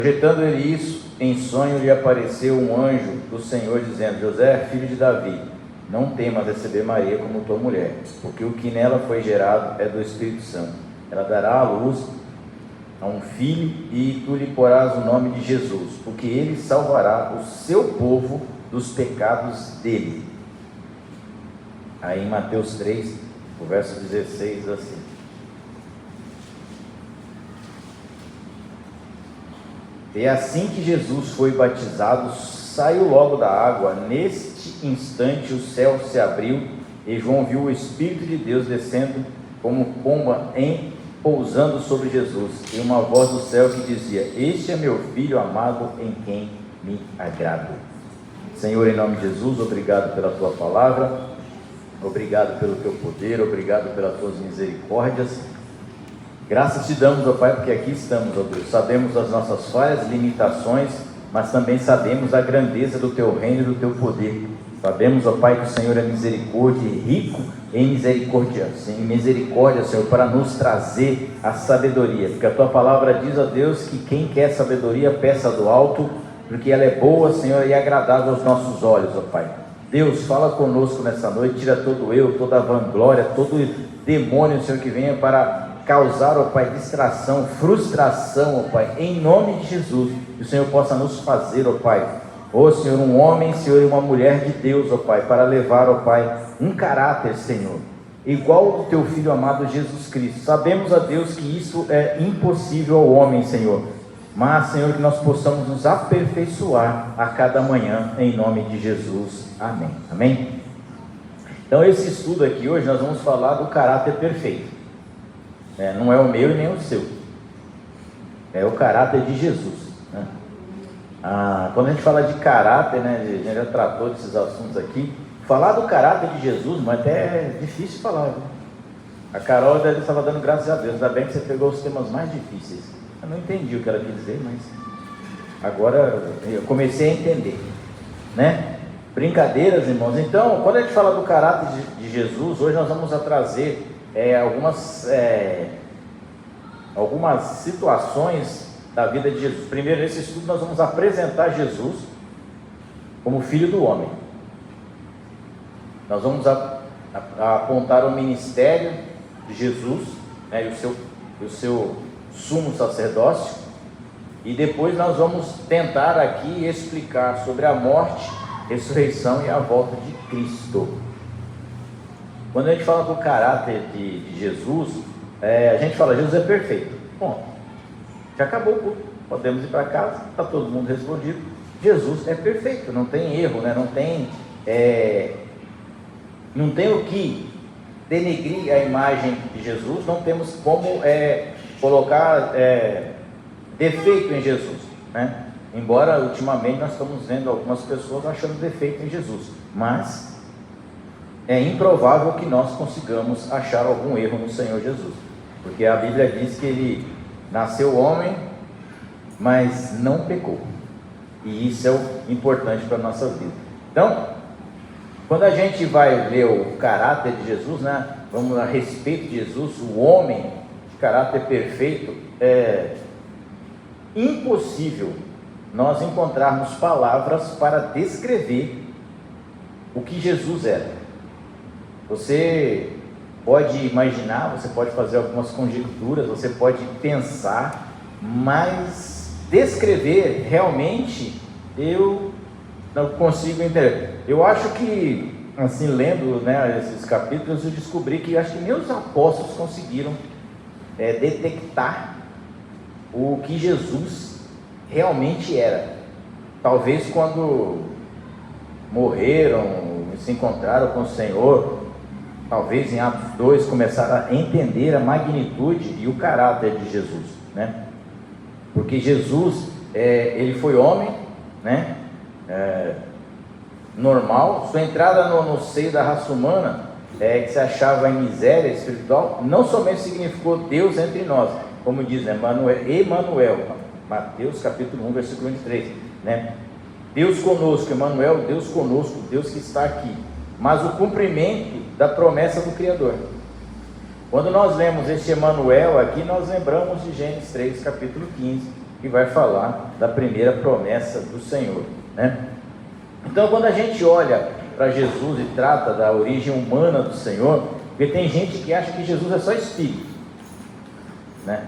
Projetando ele isso, em sonho lhe apareceu um anjo do Senhor, dizendo: José, filho de Davi, não temas receber Maria como tua mulher, porque o que nela foi gerado é do Espírito Santo. Ela dará à luz a um filho, e tu lhe porás o nome de Jesus, porque ele salvará o seu povo dos pecados dele. Aí em Mateus 3, o verso 16, assim: E assim que Jesus foi batizado, saiu logo da água. Neste instante o céu se abriu, e João viu o Espírito de Deus descendo como pomba, pousando sobre Jesus, e uma voz do céu que dizia: Este é meu Filho amado, em quem me agrado. Senhor, em nome de Jesus, obrigado pela tua palavra, obrigado pelo teu poder, obrigado pelas tuas misericórdias. Graças te damos, ó Pai, porque aqui estamos, ó Deus. Sabemos das nossas falhas, limitações, mas também sabemos a grandeza do teu reino e do teu poder. Sabemos, ó Pai, que o Senhor é misericórdia e rico em misericórdia, Senhor, para nos trazer a sabedoria. Porque a tua palavra diz, ó Deus, que quem quer sabedoria, peça do alto, porque ela é boa, Senhor, e agradável aos nossos olhos, ó Pai. Deus, fala conosco nessa noite, tira todo eu, toda a vanglória, todo demônio, Senhor, que venha para causar, ó Pai, distração, frustração, ó Pai, em nome de Jesus, que o Senhor possa nos fazer, ó Pai, ó Senhor, um homem, Senhor, e uma mulher de Deus, ó Pai, para levar, ó Pai, um caráter, Senhor, igual ao do teu Filho amado Jesus Cristo. Sabemos, ó Deus, que isso é impossível ao homem, Senhor, mas, Senhor, que nós possamos nos aperfeiçoar a cada manhã, em nome de Jesus, amém, amém? Então, esse estudo aqui hoje, nós vamos falar do caráter perfeito. Não é o meu e nem o seu, é o caráter de Jesus, né? Quando a gente fala de caráter, né, a gente já tratou desses assuntos aqui. Falar do caráter de Jesus, mas até é difícil falar, viu? A Carol estava dando graças a Deus, ainda bem que você pegou os temas mais difíceis. Eu não entendi o que ela quis dizer, mas agora eu comecei a entender, né? Brincadeiras, irmãos. Então, quando a gente fala do caráter de Jesus, hoje nós vamos trazer algumas situações da vida de Jesus. Primeiro, nesse estudo nós vamos apresentar Jesus como Filho do homem. Nós vamos apontar o ministério de Jesus, né, e o seu sumo sacerdócio, e depois nós vamos tentar aqui explicar sobre a morte, ressurreição e a volta de Cristo. Quando a gente fala do caráter de Jesus, a gente fala: Jesus é perfeito. Bom, já acabou o culto, podemos ir para casa, está todo mundo respondido. Jesus é perfeito, não tem erro, né? Não tem o que denegrir a imagem de Jesus, não temos como colocar defeito em Jesus, né? Embora ultimamente nós estamos vendo algumas pessoas achando defeito em Jesus, mas é improvável que nós consigamos achar algum erro no Senhor Jesus, porque a Bíblia diz que ele nasceu homem, mas não pecou, e isso é o importante para a nossa vida. Então, quando a gente vai ler o caráter de Jesus, né, vamos a respeito de Jesus, o homem de caráter perfeito, é impossível nós encontrarmos palavras para descrever o que Jesus era. Você pode imaginar, você pode fazer algumas conjecturas, você pode pensar, mas descrever realmente eu não consigo entender. Eu acho que, assim, lendo, né, esses capítulos, eu descobri que acho que nem os apóstolos conseguiram detectar o que Jesus realmente era. Talvez quando morreram, se encontraram com o Senhor, talvez em Atos 2 começaram a entender a magnitude e o caráter de Jesus, né? Porque Jesus, ele foi homem, né? Normal. Sua entrada no seio da raça humana, que se achava em miséria espiritual, não somente significou Deus entre nós, como diz, né, Emanuel, Mateus capítulo 1, versículo 23, né? Deus conosco, Emanuel, Deus conosco, Deus que está aqui, mas o cumprimento da promessa do Criador. Quando nós lemos este Emanuel aqui, nós lembramos de Gênesis 3, capítulo 15, que vai falar da primeira promessa do Senhor, né? Então, quando a gente olha para Jesus e trata da origem humana do Senhor, porque tem gente que acha que Jesus é só espírito, né?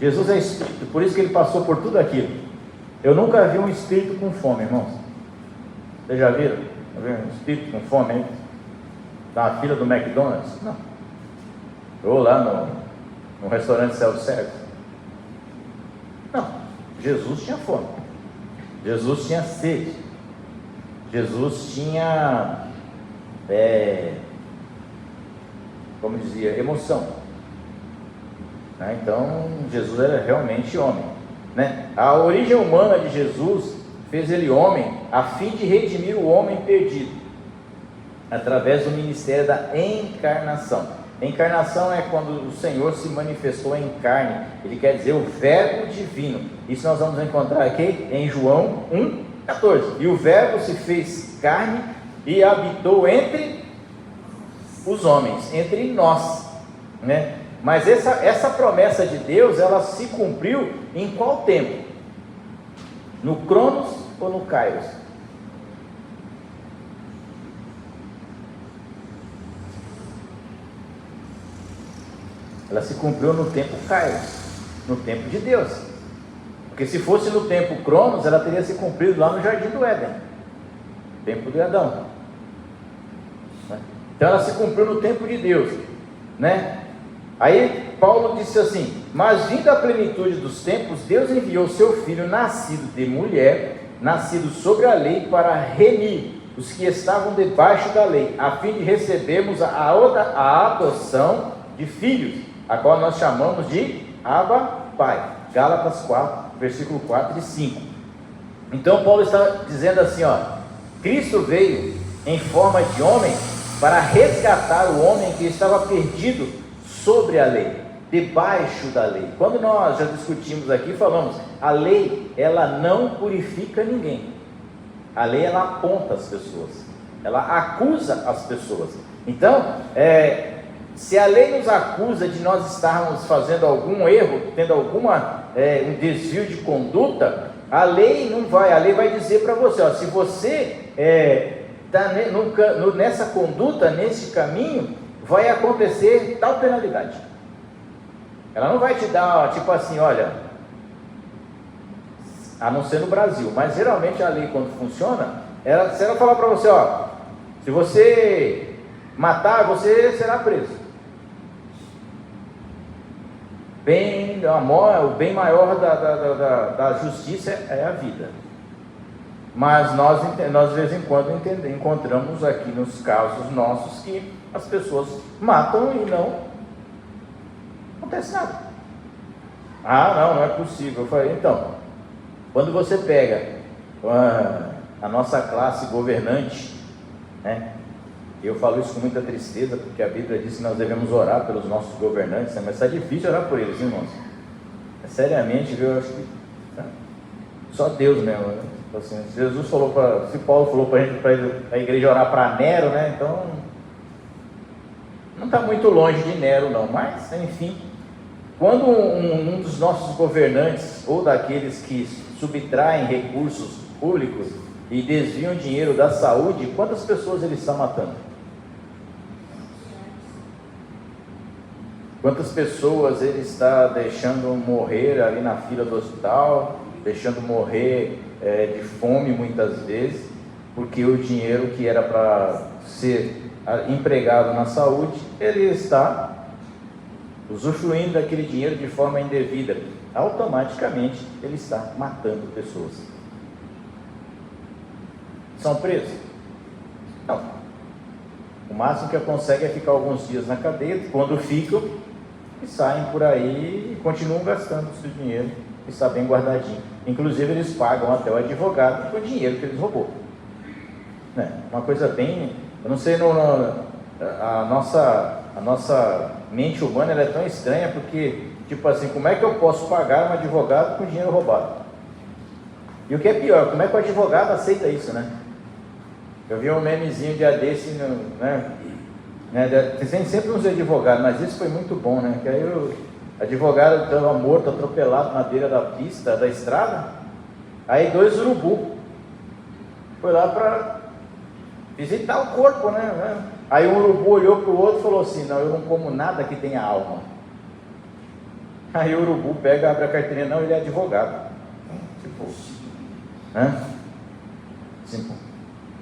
Jesus é espírito, por isso que ele passou por tudo aquilo. Eu nunca vi um espírito com fome, irmãos. Vocês já viram? Já viram um espírito com fome aí? Tá na fila do McDonald's? Não. Ou lá no restaurante self-service? Não. Jesus tinha fome. Jesus tinha sede. Jesus tinha, como dizia, emoção. Então, Jesus era realmente homem, né? A origem humana de Jesus fez ele homem a fim de redimir o homem perdido, através do ministério da encarnação. Encarnação é quando o Senhor se manifestou em carne, ele quer dizer o verbo divino. Isso nós vamos encontrar aqui em João 1,14. E o verbo se fez carne e habitou entre os homens, entre nós, né? Mas essa promessa de Deus, ela se cumpriu em qual tempo? No Cronos ou no Kairos? Ela se cumpriu no tempo Kairos, no tempo de Deus. Porque se fosse no tempo Cronos, ela teria se cumprido lá no Jardim do Éden, tempo de Adão, né? Então ela se cumpriu no tempo de Deus, né? Aí Paulo disse assim: mas vindo a plenitude dos tempos, Deus enviou seu Filho, nascido de mulher, nascido sobre a lei, para remir os que estavam debaixo da lei, a fim de recebermos a adoção de filhos, a qual nós chamamos de Abba Pai. Gálatas 4, versículo 4 e 5. Então Paulo está dizendo assim, Cristo veio em forma de homem para resgatar o homem que estava perdido sobre a lei, debaixo da lei. Quando nós já discutimos aqui, falamos, a lei, ela não purifica ninguém. A lei, ela aponta as pessoas, ela acusa as pessoas. Então, se a lei nos acusa de nós estarmos fazendo algum erro, tendo um desvio de conduta, a lei vai dizer para você, se você está nessa conduta, nesse caminho, vai acontecer tal penalidade. Ela não vai te dar, tipo assim, olha, a não ser no Brasil, mas geralmente a lei, quando funciona, se ela falar para você, se você matar, você será preso. O bem maior da justiça é a vida. Mas nós de vez em quando encontramos aqui nos casos nossos que as pessoas matam e não acontece nada. Não é possível. Eu falei, então, quando você pega a nossa classe governante, né? Eu falo isso com muita tristeza, porque a Bíblia diz que nós devemos orar pelos nossos governantes, mas está difícil orar por eles, irmãos. Seriamente, viu? Eu acho que só Deus mesmo, né? Assim, se Paulo falou para a igreja orar para Nero, né? Então não está muito longe de Nero, não. Mas, enfim, quando um dos nossos governantes, ou daqueles que subtraem recursos públicos e desviam dinheiro da saúde, quantas pessoas ele está matando? Quantas pessoas ele está deixando morrer ali na fila do hospital, deixando morrer de fome muitas vezes, porque o dinheiro que era para ser empregado na saúde, ele está usufruindo daquele dinheiro de forma indevida. Automaticamente ele está matando pessoas. São presos? Não. O máximo que consegue é ficar alguns dias na cadeia. Quando ficam, e saem por aí e continuam gastando o seu dinheiro, que está bem guardadinho. Inclusive eles pagam até o advogado com o dinheiro que eles roubou. Uma coisa bem... Eu não sei, a nossa mente humana, ela é tão estranha, porque, tipo assim, como é que eu posso pagar um advogado com dinheiro roubado? E o que é pior, como é que o advogado aceita isso, né? Eu vi um memezinho de desse, né? Tem sempre uns advogados, mas isso foi muito bom, né? Que aí Advogado estava morto, atropelado na beira da pista, da estrada. Aí 2 urubu foi lá para visitar o corpo, né? Aí um urubu olhou para o outro e falou assim: não, eu não como nada que tenha alma. Aí o urubu pega, abre a carteirinha: não, ele é advogado. Tipo, assim,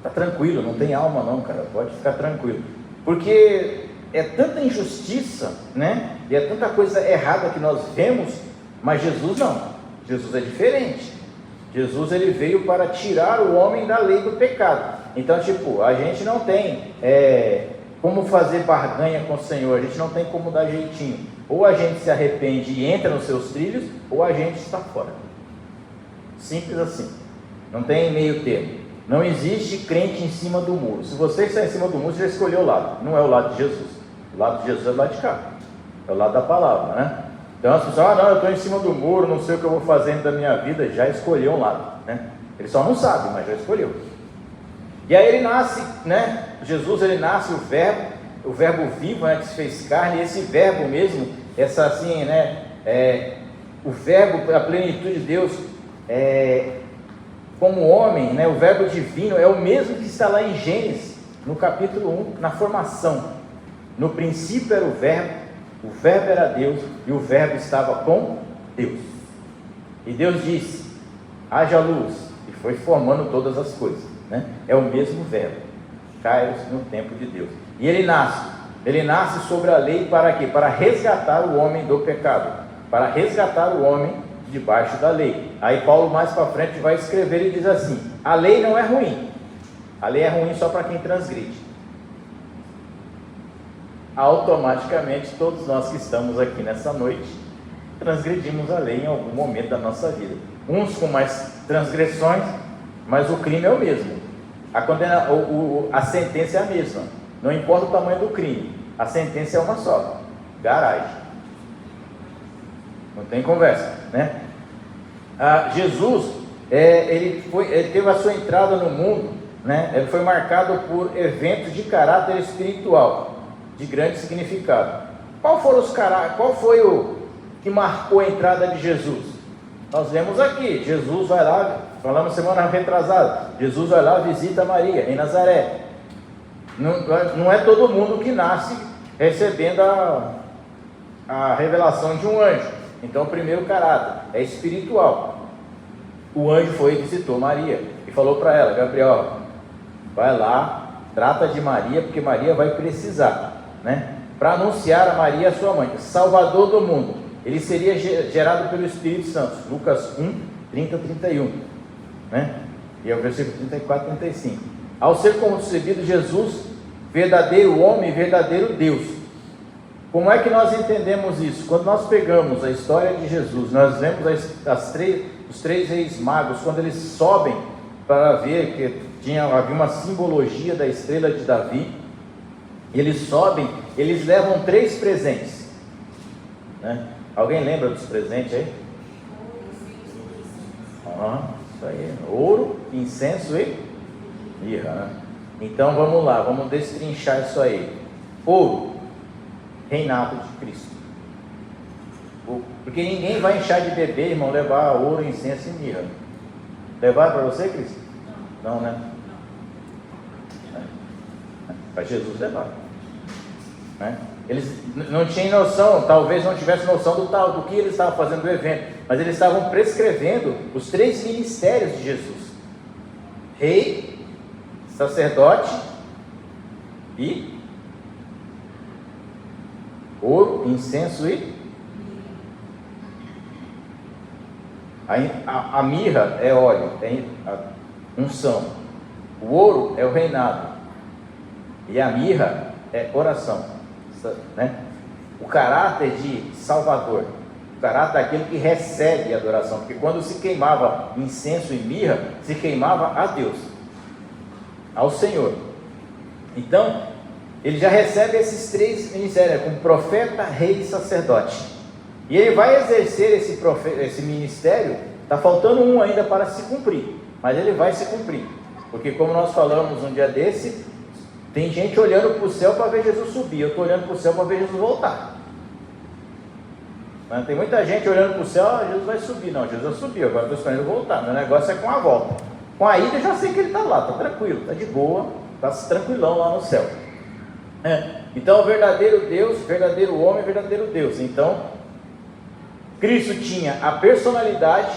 tá tranquilo, não tem alma não, cara, pode ficar tranquilo. Porque é tanta injustiça, né? E é tanta coisa errada que nós vemos, mas Jesus não. Jesus é diferente. Jesus, ele veio para tirar o homem da lei do pecado. Então, tipo, a gente não tem como fazer barganha com o Senhor, a gente não tem como dar jeitinho. Ou a gente se arrepende e entra nos seus trilhos, ou a gente está fora. Simples assim. Não tem meio termo. Não existe crente em cima do muro. Se você está em cima do muro, você já escolheu o lado. Não é o lado de Jesus. O lado de Jesus é o lado de cá. É o lado da palavra, né? Então as pessoas: não, eu estou em cima do muro, não sei o que eu vou fazendo da minha vida. Já escolheu um lado, né? Ele só não sabe, mas já escolheu. E aí ele nasce, né? Jesus, ele nasce o verbo vivo, né, que se fez carne. E esse verbo mesmo, essa assim, né? O verbo, a plenitude de Deus, como homem, né? O verbo divino é o mesmo que está lá em Gênesis, no capítulo 1, na formação. No princípio era o verbo era Deus, e o verbo estava com Deus. E Deus disse: haja luz, e foi formando todas as coisas, né? É o mesmo verbo, Kairos, no tempo de Deus. E ele nasce sobre a lei para quê? Para resgatar o homem do pecado, para resgatar o homem debaixo da lei. Aí Paulo mais para frente vai escrever e diz assim: a lei não é ruim, a lei é ruim só para quem transgride. Automaticamente todos nós que estamos aqui nessa noite transgredimos a lei em algum momento da nossa vida, uns com mais transgressões, mas o crime é o mesmo, a sentença é a mesma, não importa o tamanho do crime, a sentença é uma só: garagem, não tem conversa, né? Jesus, ele teve a sua entrada no mundo, né? Ele foi marcado por eventos de caráter espiritual de grande significado. Qual foi o que marcou a entrada de Jesus? Nós lemos aqui: Jesus vai lá, falamos semana retrasada, Jesus vai lá, visita Maria em Nazaré. Não é todo mundo que nasce recebendo a revelação de um anjo. Então o primeiro caráter é espiritual. O anjo foi e visitou Maria e falou para ela: Gabriel, vai lá, trata de Maria, porque Maria vai precisar, né? Para anunciar a Maria, sua mãe, Salvador do mundo. Ele seria gerado pelo Espírito Santo. Lucas 1, 30, 31, né? E é o versículo 34, 35. Ao ser concebido Jesus, verdadeiro homem, verdadeiro Deus. Como é que nós entendemos isso? Quando nós pegamos a história de Jesus, nós vemos os 3 reis magos, quando eles sobem para ver que havia uma simbologia da estrela de Davi. Eles sobem, eles levam 3 presentes, né? Alguém lembra dos presentes aí? Isso aí: ouro, incenso e mirra, né? Então vamos lá, vamos destrinchar isso aí. Ouro, reinado de Cristo. Porque ninguém vai encher de beber, irmão, levar ouro, incenso e mirra. Levar para você, Cristo? Não, né? Para Jesus levar, né? Eles não tinham noção, talvez não tivessem noção do que eles estavam fazendo do evento, mas eles estavam prescrevendo os 3 ministérios de Jesus: rei, sacerdote e ouro, incenso e a mirra é óleo, é a unção. O ouro é o reinado e a mirra é oração, né? O caráter de Salvador, o caráter daquele que recebe a adoração, porque quando se queimava incenso e mirra, se queimava a Deus, ao Senhor. Então ele já recebe esses 3 ministérios, como profeta, rei e sacerdote, e ele vai exercer esse ministério. Está faltando um ainda para se cumprir, mas ele vai se cumprir, porque como nós falamos um dia desse, tem gente olhando para o céu para ver Jesus subir. Eu estou olhando para o céu para ver Jesus voltar. Né? Tem muita gente olhando para o céu, Jesus vai subir. Não, Jesus subiu, agora estou esperando ele voltar. Meu negócio é com a volta. Com a ida eu já sei que ele está lá, está tranquilo, está de boa, está tranquilão lá no céu. Então, o verdadeiro Deus, verdadeiro homem, verdadeiro Deus. Então, Cristo tinha a personalidade,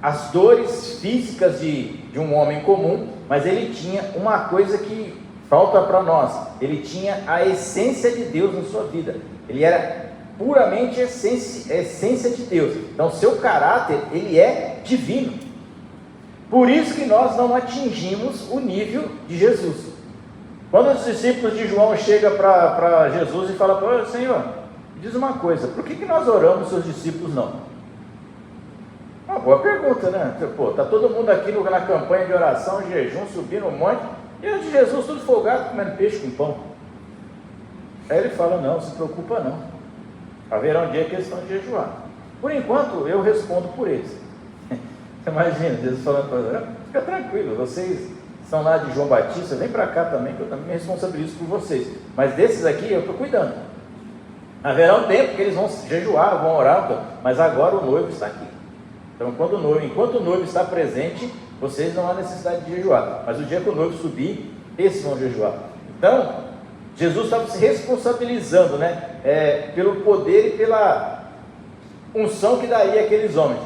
as dores físicas de um homem comum, mas ele tinha uma coisa que falta para nós: ele tinha a essência de Deus na sua vida. Ele era puramente essência de Deus. Então, seu caráter, ele é divino. Por isso que nós não atingimos o nível de Jesus. Quando os discípulos de João chegam para Jesus e falam para ele: Senhor, me diz uma coisa, por que nós oramos, seus discípulos não? Uma boa pergunta, né? Pô, tá todo mundo aqui na campanha de oração, jejum, subindo um monte, e os de Jesus tudo folgado, comendo peixe com pão. Aí ele fala: não, se preocupa não, haverá um dia que eles estão de jejuar. Por enquanto, eu respondo por eles. Imagina, Jesus falando para eles: fica tranquilo, vocês são lá de João Batista, vem para cá também, que eu também me responsabilizo por vocês. Mas desses aqui eu estou cuidando. Haverá um tempo que eles vão jejuar, vão orar, mas agora o noivo está aqui. Então, enquanto o noivo está presente, vocês não há necessidade de jejuar. Mas o dia que o noivo subir, esses vão jejuar. Então, Jesus estava se responsabilizando, né? Pelo poder e pela unção que daria àqueles homens.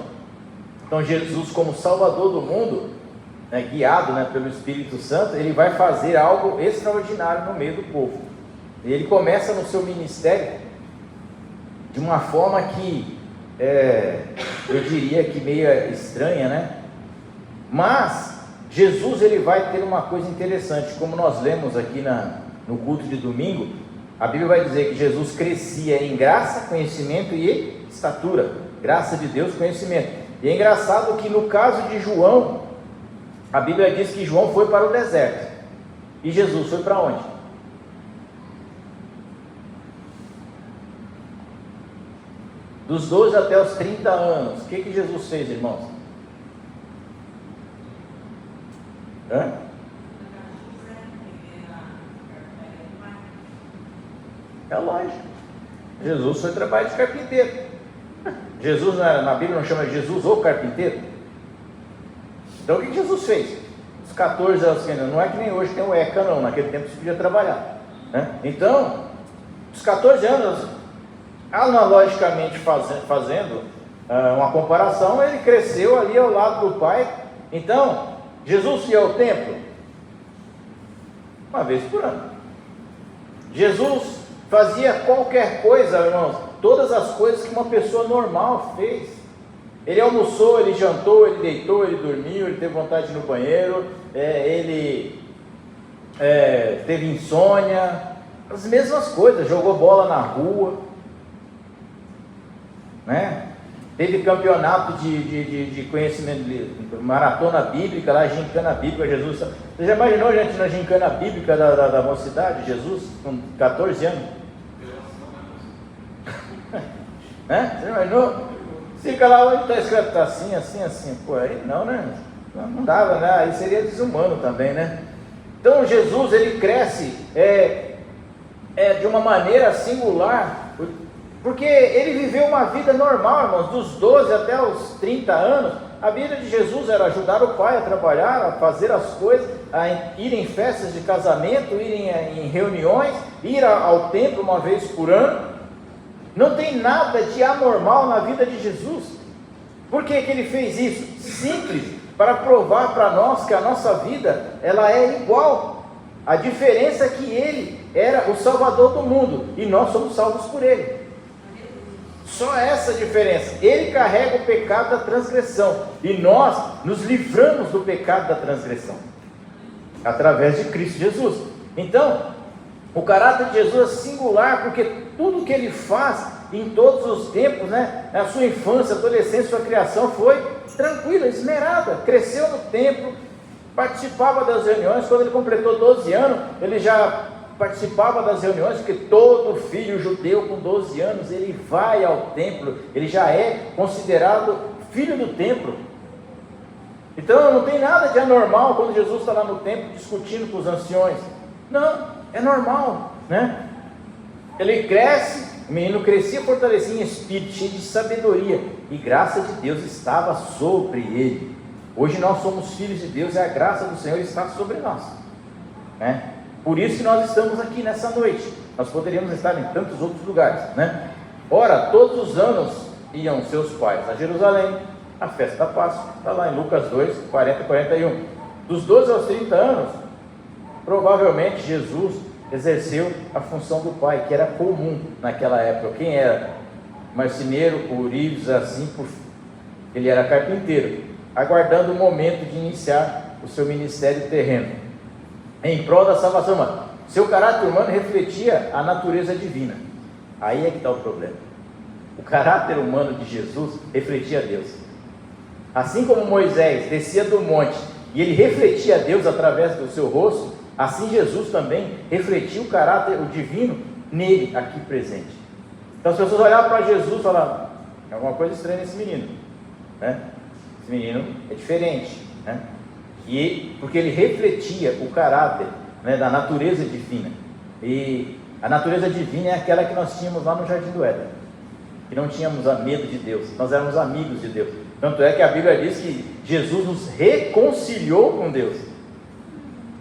Então, Jesus, como Salvador do mundo, guiado, né, pelo Espírito Santo, ele vai fazer algo extraordinário no meio do povo. E ele começa no seu ministério de uma forma que eu diria que meio estranha, né? Mas Jesus, ele vai ter uma coisa interessante, como nós lemos aqui no culto de domingo. A Bíblia vai dizer que Jesus crescia em graça, conhecimento e estatura. Graça de Deus, conhecimento. E é engraçado que no caso de João, a Bíblia diz que João foi para o deserto. E Jesus foi para onde? Dos 12 até os 30 anos. O que Jesus fez, irmãos? É lógico. Jesus foi trabalhar de carpinteiro. Jesus na Bíblia não chama Jesus o carpinteiro. Então o que Jesus fez? Os 14 anos, não é que nem hoje tem o ECA não, naquele tempo você podia trabalhar, né? Então, os 14 anos, analogicamente fazendo uma comparação, ele cresceu ali ao lado do Pai. Então, Jesus ia ao templo uma vez por ano. Jesus fazia qualquer coisa, irmãos, todas as coisas que uma pessoa normal fez. Ele almoçou, ele jantou, ele deitou, ele dormiu, ele teve vontade de ir no banheiro, ele teve insônia, as mesmas coisas, jogou bola na rua, né? Teve campeonato de conhecimento, maratona bíblica, lá, gincana bíblica. Jesus, você já imaginou, gente, na gincana bíblica da mocidade, Jesus com 14 anos? Né? Você imaginou? Fica lá onde está escrito, está assim, assim, assim. Pô, aí não, né? Não dava, né? Aí seria desumano também, né? Então Jesus, ele cresce de uma maneira singular, porque ele viveu uma vida normal, irmãos, dos 12 até os 30 anos. A vida de Jesus era ajudar o Pai a trabalhar, a fazer as coisas, a ir em festas de casamento, ir em reuniões, ir ao templo uma vez por ano. Não tem nada de anormal na vida de Jesus. Por que ele fez isso? Simples, para provar para nós que a nossa vida, ela é igual. A diferença é que ele era o Salvador do mundo e nós somos salvos por ele. Só essa diferença. Ele carrega o pecado da transgressão e nós nos livramos do pecado da transgressão através de Cristo Jesus. Então, o caráter de Jesus é singular, porque tudo que ele faz em todos os tempos, né, na sua infância, adolescência, sua criação, foi tranquila, esmerada. Cresceu no templo, participava das reuniões. Quando ele completou 12 anos, ele já participava das reuniões, porque todo filho judeu com 12 anos, ele vai ao templo, ele já é considerado filho do templo. Então não tem nada de anormal quando Jesus está lá no templo discutindo com os anciões. Não, é normal, né? Ele cresce, O menino crescia, fortalecia em espírito, cheio de sabedoria, e graça de Deus estava sobre ele. Hoje nós somos filhos de Deus e a graça do Senhor está sobre nós, né? Por isso que nós estamos aqui nessa noite. Nós poderíamos estar em tantos outros lugares, né? Ora, todos os anos iam seus pais a Jerusalém, a festa da Páscoa, está lá em Lucas 2, 40 e 41. Dos 12 aos 30 anos, provavelmente Jesus exerceu a função do pai, que era comum naquela época. Quem era marceneiro, ourives, assim, ele era carpinteiro, aguardando o momento de iniciar o seu ministério terreno, em prol da salvação humana. Seu caráter humano refletia a natureza divina. Aí é que está o problema. O caráter humano de Jesus refletia Deus. Assim como Moisés descia do monte e ele refletia a Deus através do seu rosto, assim Jesus também refletia o caráter, o divino, nele, aqui presente. Então as pessoas olhavam para Jesus e falavam: é alguma coisa estranha nesse menino, né? Esse menino é diferente, né? E porque ele refletia o caráter, né, da natureza divina. E a natureza divina é aquela que nós tínhamos lá no Jardim do Éden, que não tínhamos medo de Deus, nós éramos amigos de Deus. Tanto é que a Bíblia diz que Jesus nos reconciliou com Deus.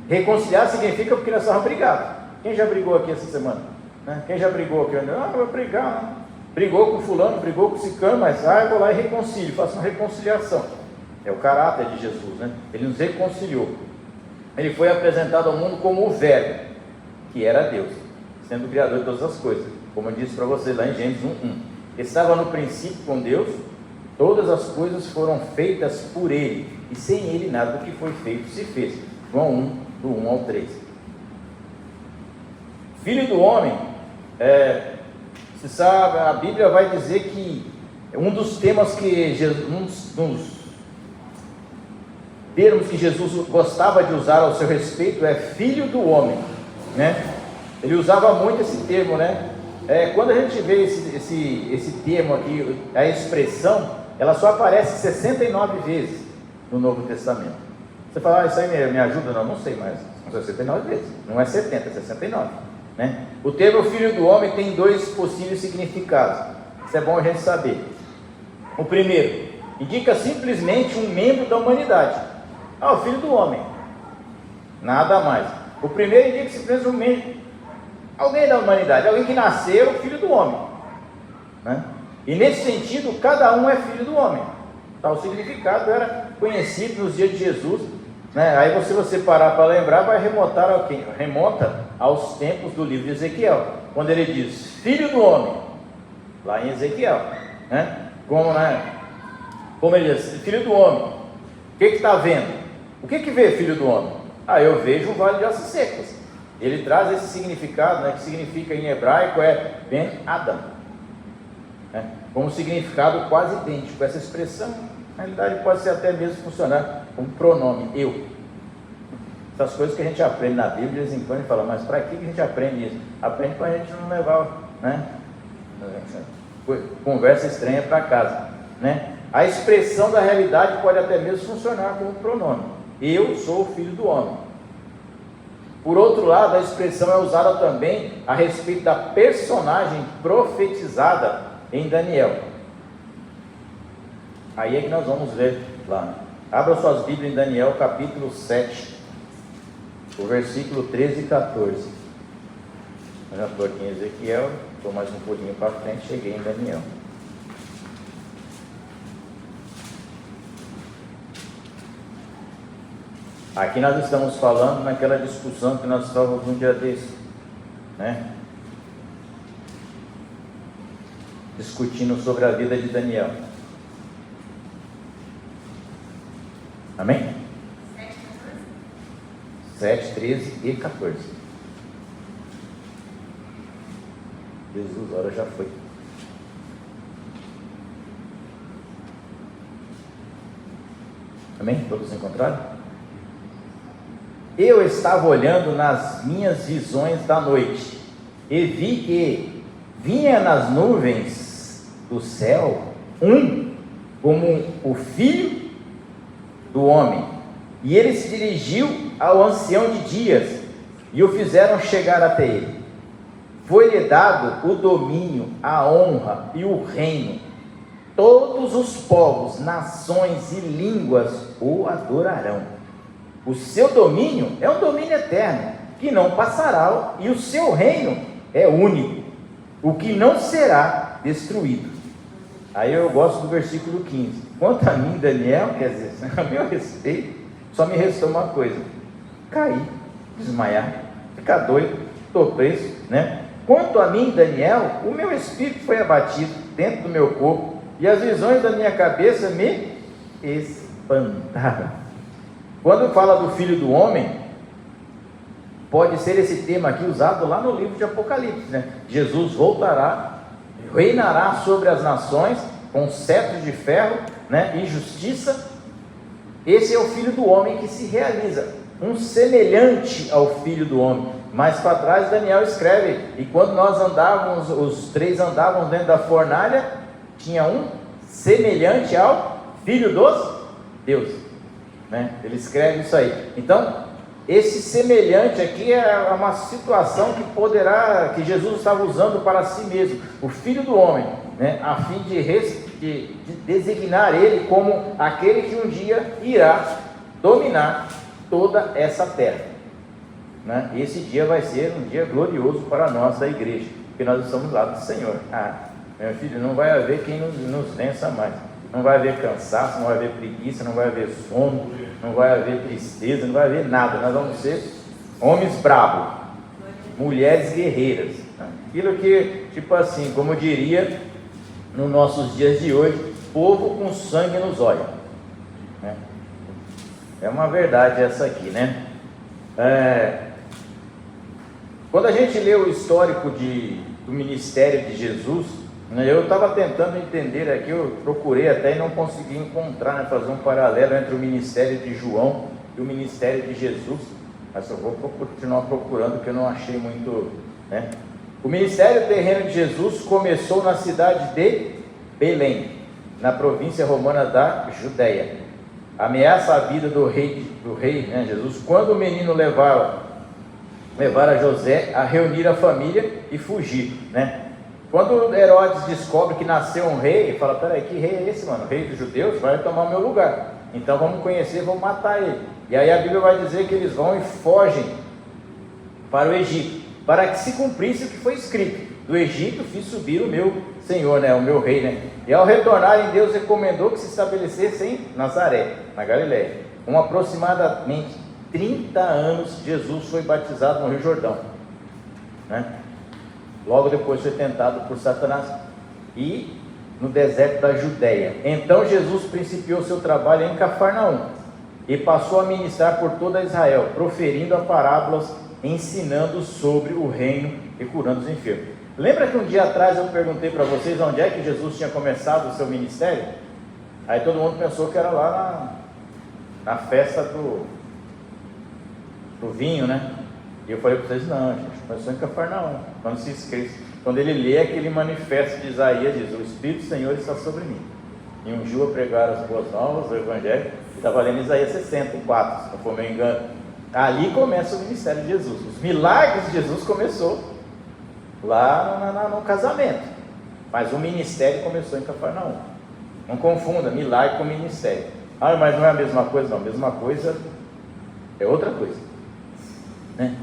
Reconciliar significa porque nós estávamos brigados. Quem já brigou aqui essa semana, né? Quem já brigou aqui? Ah, eu vou brigar, né? Brigou com fulano, brigou com ciclano, mas eu vou lá e reconcilio, faço uma reconciliação. É o caráter de Jesus, né? Ele nos reconciliou. Ele foi apresentado ao mundo como o Verbo, que era Deus, sendo o Criador de todas as coisas, como eu disse para você lá em Gênesis 1:1. Estava no princípio com Deus, todas as coisas foram feitas por Ele, e sem Ele nada do que foi feito se fez. João 1, do 1 ao 3. Filho do homem, você sabe, a Bíblia vai dizer que um dos temas que Jesus, termos que Jesus gostava de usar ao seu respeito é filho do homem, né? Ele usava muito esse termo, né? Quando a gente vê esse termo aqui, a expressão, ela só aparece 69 vezes no Novo Testamento. Você fala: isso aí me ajuda? Não sei, mas são 69 vezes, não é 70, é 69, né? O termo filho do homem tem dois possíveis significados, isso é bom a gente saber. O primeiro, indica simplesmente um membro da humanidade. O filho do homem, nada mais. O primeiro indica simplesmente um membro, alguém da humanidade, alguém que nasceu, filho do homem, né? E nesse sentido, cada um é filho do homem. Tal significado era conhecido nos dias de Jesus, né? Aí se você parar para lembrar, vai remonta aos tempos do livro de Ezequiel, quando ele diz filho do homem, lá em Ezequiel, né? Como ele diz, filho do homem, o que está vendo? O que vê filho do homem? Eu vejo um vale de ossos secos. Ele traz esse significado, né, que significa em hebraico Ben Adam, né, com um significado quase idêntico. Essa expressão, na realidade, pode ser até mesmo funcionar como pronome, eu. Essas coisas que a gente aprende na Bíblia, de vez em quando a gente fala: mas para que a gente aprende isso? Aprende para a gente não levar, né, conversa estranha para casa, né? A expressão da realidade pode até mesmo funcionar como pronome: eu sou o filho do homem. Por outro lado, a expressão é usada também a respeito da personagem profetizada em Daniel. Aí é que nós vamos ver lá. Abra suas Bíblias em Daniel capítulo 7, o versículo 13 e 14. Eu já estou aqui em Ezequiel, estou mais um pouquinho para frente, cheguei em Daniel. Aqui nós estamos falando naquela discussão que nós estávamos um dia desse, né? Discutindo sobre a vida de Daniel. Amém? 7, 13 e 14. Jesus, a hora já foi. Amém? Todos encontraram? Eu estava olhando nas minhas visões da noite, e vi que vinha nas nuvens do céu como o filho do homem, e ele se dirigiu ao ancião de dias, e o fizeram chegar até ele. foi-lhe dado o domínio, a honra e o reino. Todos os povos, nações e línguas o adorarão. O seu domínio é um domínio eterno, que não passará, e o seu reino é único, o que não será destruído. Aí eu gosto do versículo 15. Quanto a mim, Daniel, quer dizer, a meu respeito, só me restou uma coisa: cair, desmaiar, ficar doido, estou preso, né? Quanto a mim, Daniel, o meu espírito foi abatido dentro do meu corpo, e as visões da minha cabeça me espantaram. Quando fala do Filho do Homem, pode ser esse tema aqui usado lá no livro de Apocalipse, né? Jesus voltará, reinará sobre as nações com cetro de ferro, né, e justiça. Esse é o Filho do Homem que se realiza, um semelhante ao Filho do Homem. Mais para trás Daniel escreve: e quando nós andávamos, os três andavam dentro da fornalha, tinha um semelhante ao Filho dos Deus, né? Ele escreve isso aí. Então, esse semelhante aqui é uma situação que Jesus estava usando para si mesmo, o Filho do Homem, né? A fim de designar ele como aquele que um dia irá dominar toda essa terra, né? Esse dia vai ser um dia glorioso para nós da igreja, porque nós estamos lá do Senhor. Meu filho, não vai haver quem nos vença mais. Não vai haver cansaço, não vai haver preguiça, não vai haver sono, não vai haver tristeza, não vai haver nada. Nós vamos ser homens bravos, mulheres guerreiras. Aquilo que, tipo assim, como eu diria nos nossos dias de hoje, povo com sangue nos olhos, né? É uma verdade essa aqui, né? Quando a gente lê o histórico do ministério de Jesus, eu estava tentando entender aqui, eu procurei até e não consegui encontrar, né, fazer um paralelo entre o ministério de João e o ministério de Jesus, mas eu vou continuar procurando, porque eu não achei muito, né? O ministério terreno de Jesus começou na cidade de Belém, na província romana da Judéia. Ameaça a vida do rei, né, Jesus, quando o menino levar a José a reunir a família e fugir, né? Quando Herodes descobre que nasceu um rei, ele fala: peraí, que rei é esse, mano? Rei dos judeus? Vai tomar o meu lugar, então vamos conhecer, vamos matar ele. E aí a Bíblia vai dizer que eles vão e fogem para o Egito, para que se cumprisse o que foi escrito: do Egito fiz subir o meu Senhor, né, o meu rei, né? E ao retornarem, Deus recomendou que se estabelecesse em Nazaré, na Galiléia. Com aproximadamente 30 anos, Jesus foi batizado no Rio Jordão, né? Logo depois foi tentado por Satanás, e no deserto da Judéia. Então Jesus principiou seu trabalho em Cafarnaum e passou a ministrar por toda Israel, proferindo a parábolas, ensinando sobre o reino e curando os enfermos. Lembra que um dia atrás eu perguntei para vocês onde é que Jesus tinha começado o seu ministério? Aí todo mundo pensou que era lá na festa do vinho, né? E eu falei para vocês: não, gente, começou em Cafarnaum. Quando ele lê aquele manifesto de Isaías, diz: o Espírito do Senhor está sobre mim, e ungiu a pregar as boas novas, o Evangelho. Estava lendo Isaías 64, se não for me engano. Ali começa o ministério de Jesus. Os milagres de Jesus começou lá no casamento, mas o ministério começou em Cafarnaum. Não confunda milagre com ministério. Mas não é a mesma coisa? Não, a mesma coisa é outra coisa, né?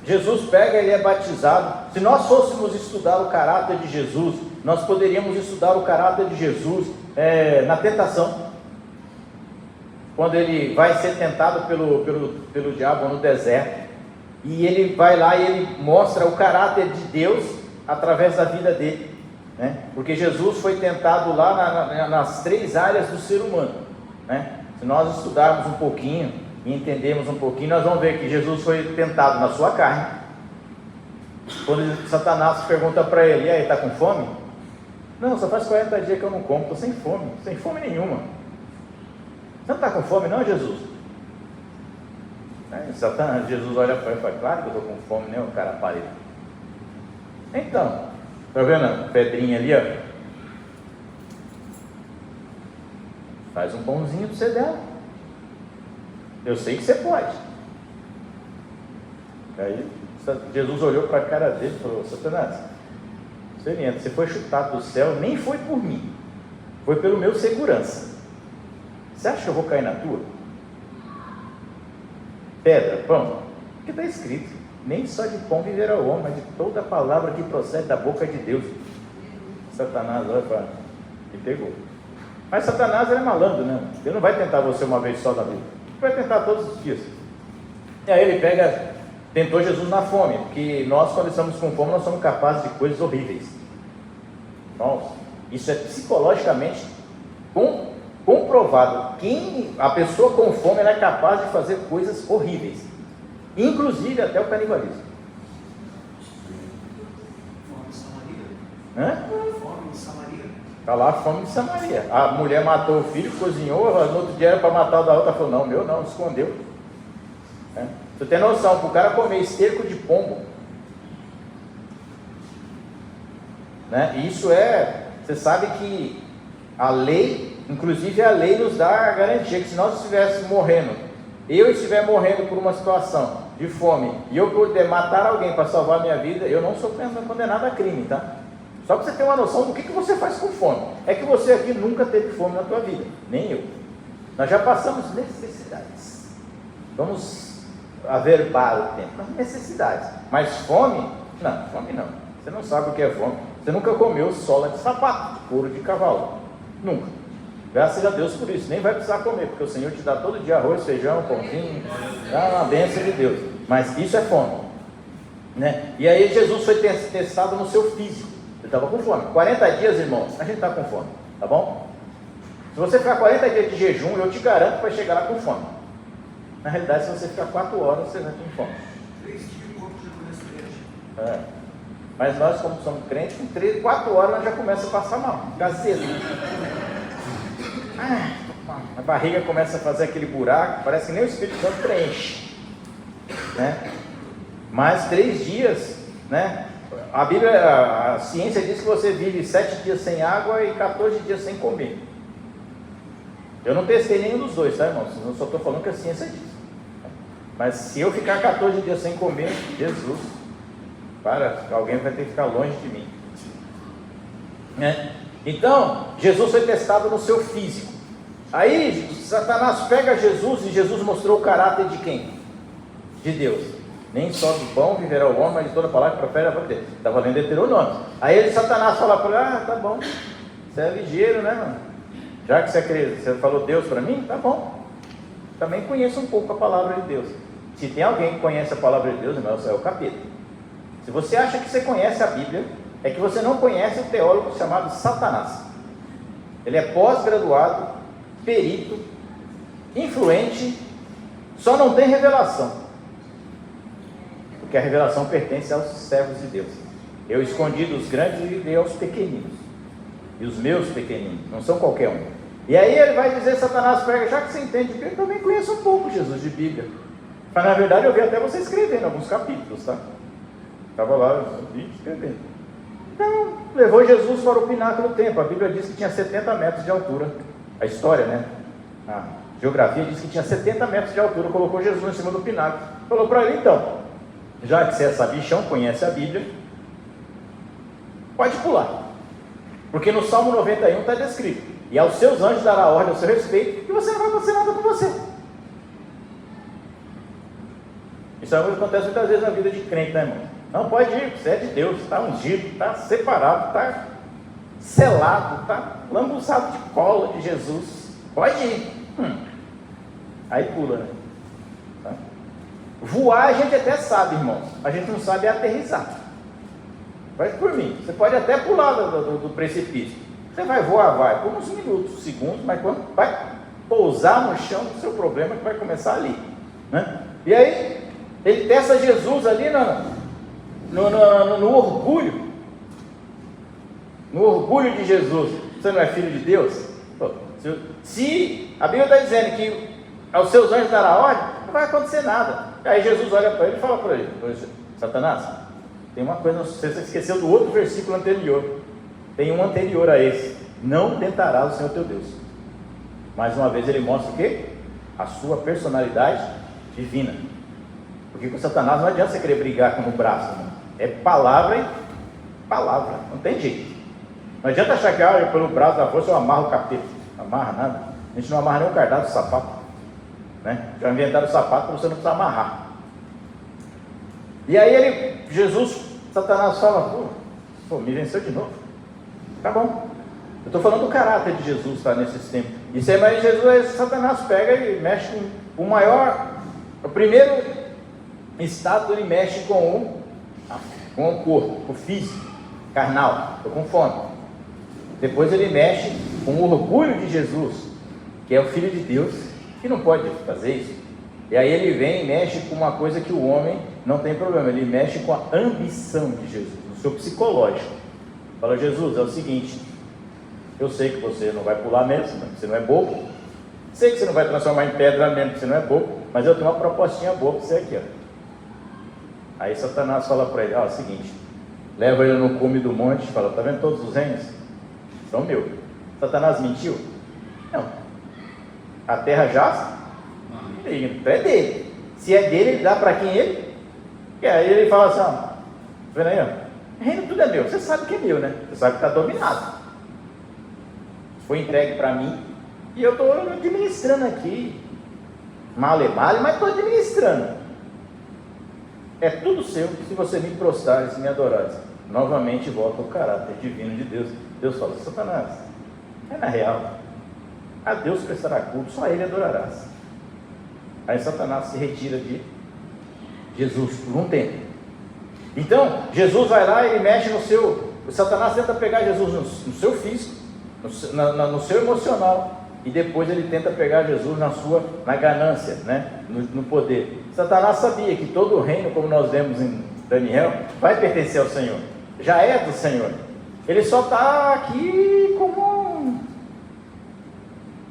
Jesus pega e é batizado. Se nós fôssemos estudar o caráter de Jesus, nós poderíamos estudar o caráter de Jesus na tentação, quando ele vai ser tentado pelo diabo no deserto, e ele vai lá e ele mostra o caráter de Deus através da vida dele, né? Porque Jesus foi tentado lá nas três áreas do ser humano, né? Se nós estudarmos um pouquinho e entendermos um pouquinho, nós vamos ver que Jesus foi tentado na sua carne. Quando Satanás pergunta para ele: e aí, está com fome? Não, só faz 40 dias que eu não como, estou sem fome nenhuma. Você não está com fome não, Jesus? Jesus olha para ele e fala: claro que eu estou com fome, né, o cara aparelho. Então, está vendo a pedrinha ali, ó? Faz um pãozinho para você dela. Eu sei que você pode. Aí Jesus olhou para a cara dele e falou: Satanás, você foi chutado do céu, nem foi por mim, foi pelo meu segurança. Você acha que eu vou cair na tua? Pedra, pão, porque está escrito: nem só de pão viverá o homem, mas de toda a palavra que procede da boca de Deus. Satanás olha para e pegou. Mas Satanás é malandro, né? Ele não vai tentar você uma vez só na vida, ele vai tentar todos os dias. E aí ele tentou Jesus na fome, porque nós, quando estamos com fome, nós somos capazes de coisas horríveis. Nossa, isso é psicologicamente comprovado. A pessoa com fome, ela é capaz de fazer coisas horríveis, inclusive até o canibalismo. Fome de Samaria. Hã? Fome de Samaria. Está lá a fome de Samaria. A mulher matou o filho, cozinhou, no outro dia era para matar o da outra, falou: não, meu não, escondeu. Você tem noção, para o cara comer esterco de pombo, né? Isso você sabe que a lei, inclusive a lei nos dá a garantia que se nós estivéssemos morrendo, eu estiver morrendo por uma situação de fome, e eu puder matar alguém para salvar a minha vida, eu não sou condenado a crime, tá? Só para você ter uma noção do que você faz com fome. É que você aqui nunca teve fome na tua vida, nem eu. Nós já passamos necessidades. Vamos averbar o tempo, necessidades. Mas fome? Não, fome não. Você não sabe o que é fome. Você nunca comeu sola de sapato, de couro de cavalo. Nunca. Graças a Deus por isso. Nem vai precisar comer, porque o Senhor te dá todo dia arroz, feijão, pãozinho. Dá uma bênção de Deus. Mas isso é fome, né? E aí Jesus foi testado no seu físico. Ele estava com fome. 40 dias, irmãos, a gente está com fome, tá bom? Se você ficar 40 dias de jejum, eu te garanto que vai chegar lá com fome. Na realidade, se você ficar 4 horas, você vai ter fome. 3 dias o corpo já começa a reagir. Mas nós, como somos crentes, com 4 horas nós já começa a passar mal, ficar a barriga começa a fazer aquele buraco, parece que nem o Espírito Santo preenche, né? Mas 3 dias, né? A Bíblia, a ciência diz que você vive 7 dias sem água e 14 dias sem comer. Eu não testei nenhum dos dois, tá, irmãos? Eu só estou falando que a ciência diz. Mas se eu ficar 14 dias sem comer, Jesus, alguém vai ter que ficar longe de mim, né? Então, Jesus foi testado no seu físico. Aí, Satanás pega Jesus, e Jesus mostrou o caráter de quem? De Deus. Nem só do pão viverá o homem, mas de toda palavra que profere a boca dele. Estava lendo Deuteronômio. Aí Satanás fala para ele: tá bom, você é ligeiro, né, mano? Já que você falou Deus para mim, tá bom. Também conheço um pouco a palavra de Deus. Se tem alguém que conhece a palavra de Deus, irmão, é o capeta. Se você acha que você conhece a Bíblia, é que você não conhece o teólogo chamado Satanás. Ele é pós-graduado, perito, influente, só não tem revelação, porque a revelação pertence aos servos de Deus. Eu escondi dos grandes e dei aos pequeninos, e os meus pequeninos, não são qualquer um. E aí ele vai dizer: Satanás pega, já que você entende Bíblia, eu também conheço um pouco, Jesus, de Bíblia. Mas na verdade eu vi até você escrevendo alguns capítulos, tá? Estava lá, eu vi escrevendo. Então, levou Jesus para o pináculo do templo. A Bíblia diz que tinha 70 metros de altura. A história, né? A geografia diz que tinha 70 metros de altura. Colocou Jesus em cima do pináculo. Falou para ele: então, já que você é sabichão, conhece a Bíblia, pode pular. Porque no Salmo 91 está descrito: e aos seus anjos dará ordem ao seu respeito, e você não vai acontecer nada com você. Isso é o que acontece muitas vezes na vida de crente, né, irmão? Não, pode ir, você é de Deus, está ungido, está separado, está selado, está lambuçado de cola de Jesus, pode ir. Aí pula, né? Tá? Voar a gente até sabe, irmãos, a gente não sabe aterrissar. Vai por mim, você pode até pular do precipício, você vai voar, vai, por uns minutos, segundos, mas quando vai pousar no chão, o seu problema é que vai começar ali, né? E aí, ele testa Jesus ali no orgulho, de Jesus. Você não é filho de Deus? Se a Bíblia está dizendo que aos seus anjos dará ordem, não vai acontecer nada. Aí Jesus olha para ele e fala para ele: Satanás, tem uma coisa, você esqueceu do outro versículo anterior, tem um anterior a esse: não tentarás o Senhor teu Deus. Mais uma vez ele mostra o quê? A sua personalidade divina. Porque com Satanás não adianta você querer brigar com o braço, não. É palavra e palavra, não tem jeito. Não adianta achar que pelo braço da força eu amarro o capeta. Não amarra nada. A gente não amarra nem o cardado do sapato, né? Já inventaram o sapato para você não precisar amarrar. E aí Satanás fala, pô, me venceu de novo. Tá bom. Eu estou falando do caráter de Jesus, tá, nesses tempos. Isso aí, mas Jesus, Satanás pega e mexe com o primeiro estado, ele mexe com o corpo, com o físico, carnal. Estou com fome. Depois ele mexe com o orgulho de Jesus, que é o Filho de Deus, que não pode fazer isso. E aí ele vem e mexe com uma coisa que o homem não tem problema, ele mexe com a ambição de Jesus, no seu psicológico. Fala, Jesus, é o seguinte, eu sei que você não vai pular mesmo, você não é bobo, sei que você não vai transformar em pedra mesmo, que você não é bobo, mas eu tenho uma propostinha boa para você aqui, ó. Aí Satanás fala para ele, é o seguinte, leva ele no cume do monte, fala, tá vendo todos os reinos? São meus. Satanás mentiu? Não. A terra jaz? Então é dele. Se é dele, ele dá para quem ele? E aí ele fala assim, ó, vendo aí, ó, reino tudo é meu, você sabe que é meu, né? Você sabe que está dominado. Foi entregue para mim e eu estou administrando aqui. Male, mas estou administrando. É tudo seu se você me prostrares e me adorares. Novamente volta o caráter divino de Deus. Deus fala, Satanás, é na real, a Deus prestará culto, só a Ele adorarás. Aí Satanás se retira de Jesus por um tempo. Então, Jesus vai lá e ele mexe no seu... Satanás tenta pegar Jesus no seu físico, no seu emocional, e depois ele tenta pegar Jesus na ganância, né? no poder. Satanás sabia que todo o reino, como nós vemos em Daniel, vai pertencer ao Senhor, já é do Senhor. Ele só está aqui como,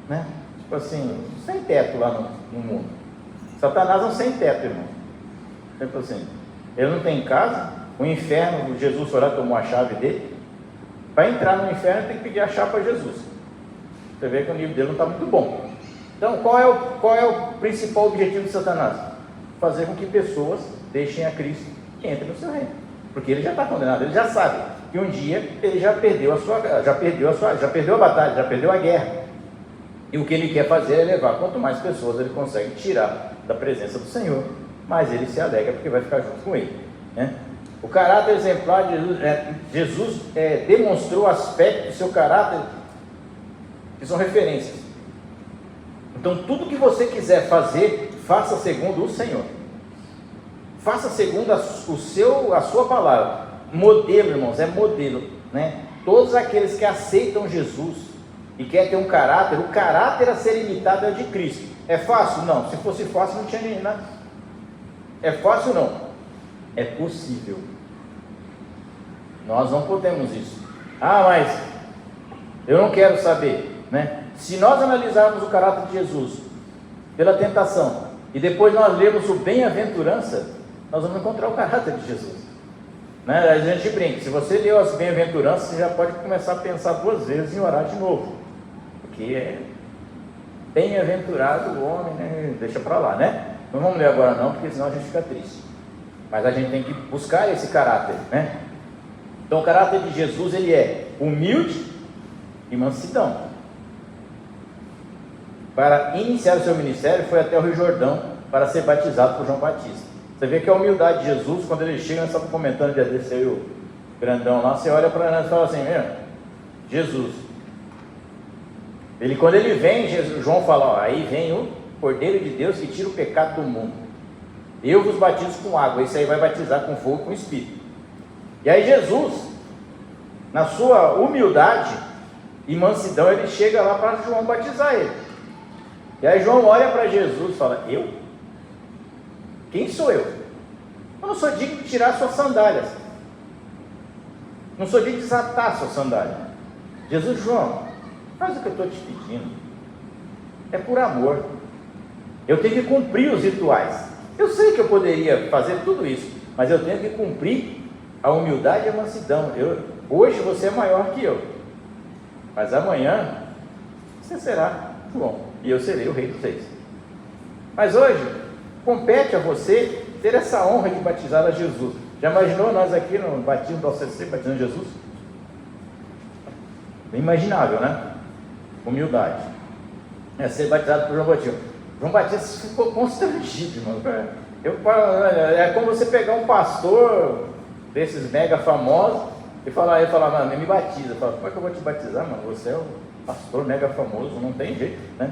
né? Tipo assim, sem teto lá no mundo. Satanás é um sem teto, irmão. Tipo assim, ele não tem casa. O inferno, Jesus foi lá, tomou a chave dele. Para entrar no inferno tem que pedir a chave para Jesus. Você vê que o nível dele não está muito bom. Então qual é o principal objetivo de Satanás? Fazer com que pessoas deixem a Cristo e entrem no seu reino. Porque ele já está condenado, ele já sabe que um dia ele já perdeu a batalha, já perdeu a guerra. E o que ele quer fazer é levar quanto mais pessoas ele consegue tirar da presença do Senhor, mais ele se alegra porque vai ficar junto com ele, né? O caráter exemplar de Jesus, demonstrou aspectos do seu caráter que são referências. Então tudo que você quiser fazer, faça segundo o Senhor, faça segundo a sua palavra. Modelo, irmãos, é modelo, né? Todos aqueles que aceitam Jesus e querem ter um caráter, o caráter a ser imitado é o de Cristo. É fácil? Não. Se fosse fácil não tinha nem nada. É fácil? Não. É possível. Nós não podemos isso. Mas eu não quero saber, né? Se nós analisarmos o caráter de Jesus pela tentação e depois nós lermos o bem-aventurança, nós vamos encontrar o caráter de Jesus, né? A gente brinca, se você leu as bem-aventuranças, você já pode começar a pensar 2 vezes em orar de novo, porque é bem-aventurado o homem, né? Deixa para lá, né? Não vamos ler agora não, porque senão a gente fica triste, mas a gente tem que buscar esse caráter, né? Então o caráter de Jesus, ele é humilde e mansidão. Para iniciar o seu ministério, foi até o Rio Jordão para ser batizado por João Batista. Você vê que a humildade de Jesus, quando ele chega, nós estamos comentando de desse aí, o grandão lá, você olha para nós e fala assim, Jesus, quando ele vem, João fala, aí vem o Cordeiro de Deus que tira o pecado do mundo, eu vos batizo com água, esse aí vai batizar com fogo e com Espírito. E aí Jesus, na sua humildade e mansidão, ele chega lá para João batizar ele. E aí João olha para Jesus e fala, eu? Quem sou eu? Eu não sou digno de tirar suas sandálias, não sou digno de desatar suas sandálias. Jesus, João, faz o que eu estou te pedindo, é por amor, eu tenho que cumprir os rituais. Eu sei que eu poderia fazer tudo isso, mas eu tenho que cumprir a humildade e a mansidão. Hoje você é maior que eu, mas amanhã você será João, e eu serei o rei dos reis. Mas hoje compete a você ter essa honra de batizar a Jesus. Já imaginou nós aqui no batismo do OCC, batizando Jesus? Inimaginável, né? Humildade. É ser batizado por João Batista. João Batista ficou constrangido, irmão. É como você pegar um pastor desses mega famosos e falar, mano, me batiza. Fala, como é que eu vou te batizar, mano? Você é um pastor mega famoso, não tem jeito, né?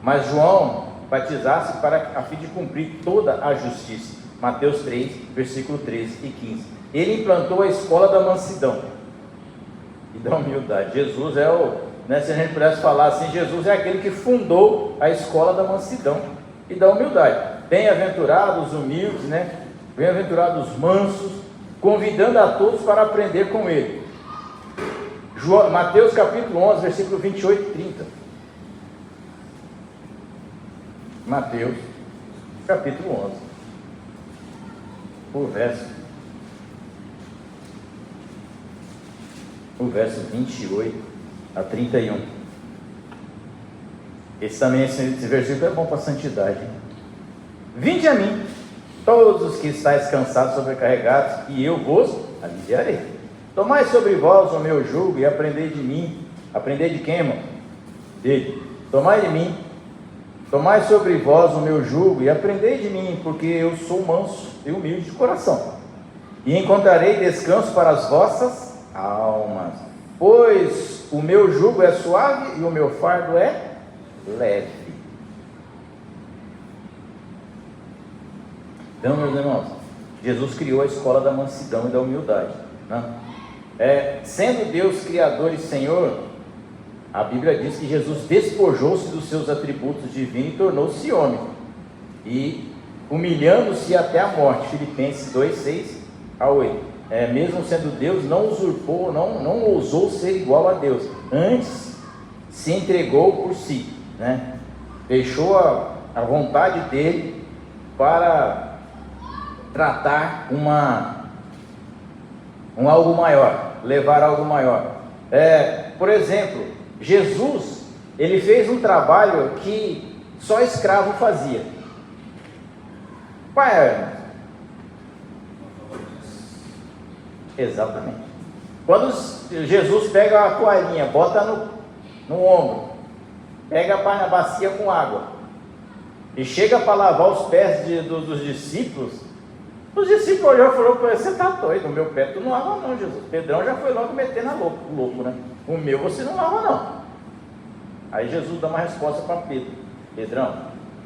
Mas João batizasse a fim de cumprir toda a justiça. Mateus 3, versículo 13 e 15. Ele implantou a escola da mansidão e da humildade. Jesus é se a gente pudesse falar assim, Jesus é aquele que fundou a escola da mansidão e da humildade. Bem-aventurados os humildes, né? Bem-aventurados os mansos, convidando a todos para aprender com ele. Mateus capítulo 11, versículo 28 e 30. Mateus capítulo 11, o verso 28 a 31. Esse versículo é bom para a santidade. Vinde a mim, todos os que estáis cansados, sobrecarregados, e eu vos aliviarei. Tomai sobre vós o meu jugo e aprendei de mim. Aprendei de quem, irmão? Dele. Tomai de mim. Tomai sobre vós o meu jugo e aprendei de mim, porque eu sou manso e humilde de coração, e encontrarei descanso para as vossas almas, pois o meu jugo é suave e o meu fardo é leve. Então, meus irmãos, Jesus criou a escola da mansidão e da humildade, né? Sendo Deus Criador e Senhor, a Bíblia diz que Jesus despojou-se dos seus atributos divinos e tornou-se homem, e humilhando-se até a morte. Filipenses 2, 6 a 8. Mesmo sendo Deus, não usurpou, não ousou ser igual a Deus, antes se entregou por si, né? Deixou a vontade dele para tratar algo maior, levar algo maior. Por exemplo, Jesus, ele fez um trabalho que só escravo fazia. Qual é? Exatamente. Quando Jesus pega a toalhinha, bota no ombro, pega a bacia com água e chega para lavar os pés dos discípulos, os discípulos olharam e falaram: você está doido, o meu pé tu não lava não, Jesus. Pedrão já foi logo metendo a louco, né? O meu você não lava não. Aí Jesus dá uma resposta para Pedro: Pedrão,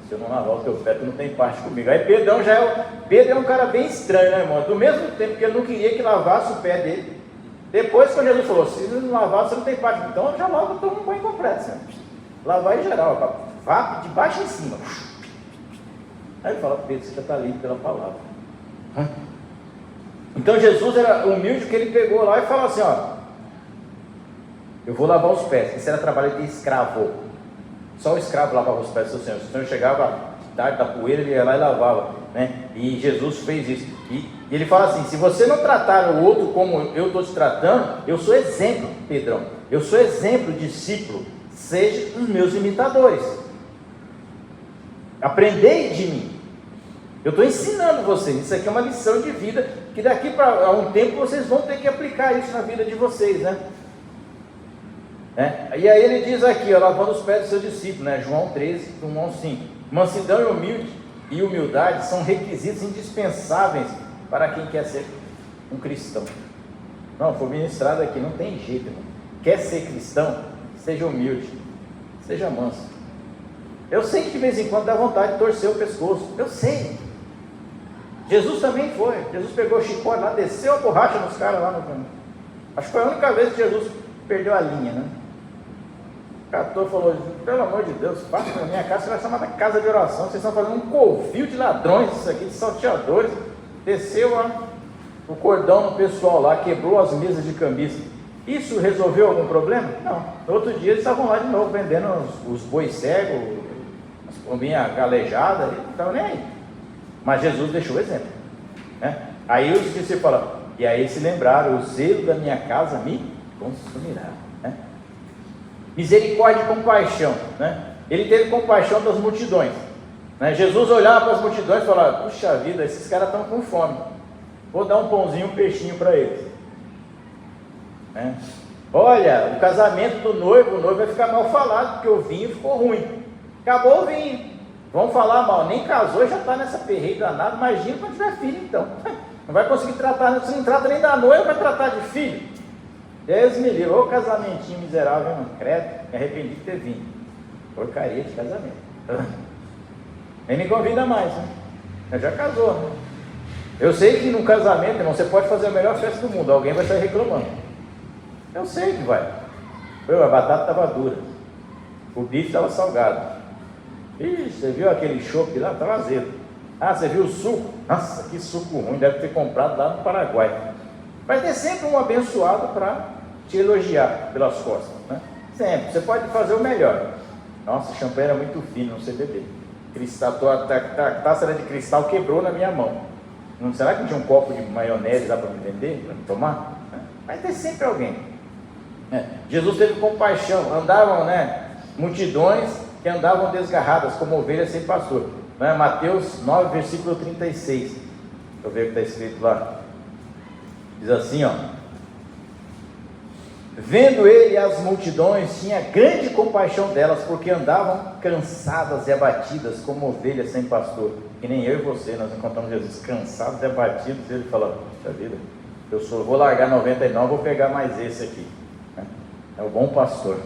se eu não lavar o teu pé, tu não tem parte comigo. Aí Pedro é um cara bem estranho, né, irmão? Do mesmo tempo que ele não queria que lavasse o pé dele, depois quando Jesus falou: se não lavar, você não tem parte comigo. Então já logo toma um banho completo, senhor. Lavar em geral, vá de baixo em cima. Aí ele fala: Pedro, você já está limpo pela palavra. Então Jesus era humilde, que ele pegou lá e falou assim: eu vou lavar os pés. Esse era trabalho de escravo. Só o escravo lavava os pés do seu senhor. O senhor chegava tarde da poeira, ele ia lá e lavava, né? E Jesus fez isso. E ele fala assim: se você não tratar o outro como eu estou te tratando, eu sou exemplo, Pedrão. Eu sou exemplo, discípulo. Seja os meus imitadores. Aprendei de mim. Eu estou ensinando vocês. Isso aqui é uma lição de vida, que daqui para um tempo vocês vão ter que aplicar isso na vida de vocês, né? E aí ele diz aqui, lavando os pés dos seus discípulos, né? João 13, 1 ao 5. Mansidão e humildade são requisitos indispensáveis para quem quer ser um cristão. Não, foi ministrado aqui, não tem jeito, irmão. Quer ser cristão? Seja humilde, seja manso. Eu sei que de vez em quando dá vontade de torcer o pescoço, eu sei. Jesus também foi. Jesus pegou o chicote lá, desceu a borracha nos caras lá no caminho. Acho que foi a única vez que Jesus perdeu a linha, né? O catou e falou: pelo amor de Deus, passa para minha casa, você vai chamar da casa de oração. Vocês estão fazendo um covil de ladrões, isso aqui, de salteadores. Desceu o cordão no pessoal lá, quebrou as mesas de camisa. Isso resolveu algum problema? Não. No outro dia eles estavam lá de novo vendendo os bois cegos, as pombinhas galejadas, eles não estavam nem aí. Mas Jesus deixou o exemplo, né? Aí os discípulos falaram: e aí se lembraram, o zelo da minha casa me consumirá, né? Misericórdia e compaixão, né? Ele teve compaixão das multidões. Né? Jesus olhava para as multidões e falava: puxa vida, esses caras estão com fome, vou dar um pãozinho, um peixinho para eles. Né? Olha, o casamento do noivo, o noivo vai ficar mal falado, porque o vinho ficou ruim, acabou o vinho, vão falar mal, nem casou e já está nessa perreira danada. Imagina quando tiver filho, então não vai conseguir tratar, se não trata nem da noiva, vai tratar de filho. Deus me livre, ô casamentinho miserável, não credo, me arrependi de ter vindo, porcaria de casamento. Nem me convida mais, né? Já casou, né? Eu sei que no casamento, irmão, você pode fazer a melhor festa do mundo, alguém vai sair reclamando. Eu sei que vai. A batata estava dura, o bife estava salgado. Ixi, você viu aquele chopp lá? Estava azedo. Ah, você viu o suco? Nossa, que suco ruim, deve ter comprado lá no Paraguai. Vai ter sempre um abençoado para te elogiar pelas costas, né? Sempre, você pode fazer o melhor. Nossa, o champanhe era muito fino, não sei beber. A taça era de cristal, quebrou na minha mão. Não, será que não tinha um copo de maionese lá para me vender, para me tomar? Vai ter sempre alguém. Jesus teve compaixão, andavam, multidões que andavam desgarradas como ovelhas sem pastor. Mateus 9, versículo 36. Deixa eu ver o que está escrito lá. Diz assim, ó: vendo ele as multidões, tinha grande compaixão delas, porque andavam cansadas e abatidas como ovelhas sem pastor. Que nem eu e você, nós encontramos Jesus cansados e abatidos, e ele fala: puxa vida, vou largar 99, vou pegar mais esse aqui. É o bom pastor,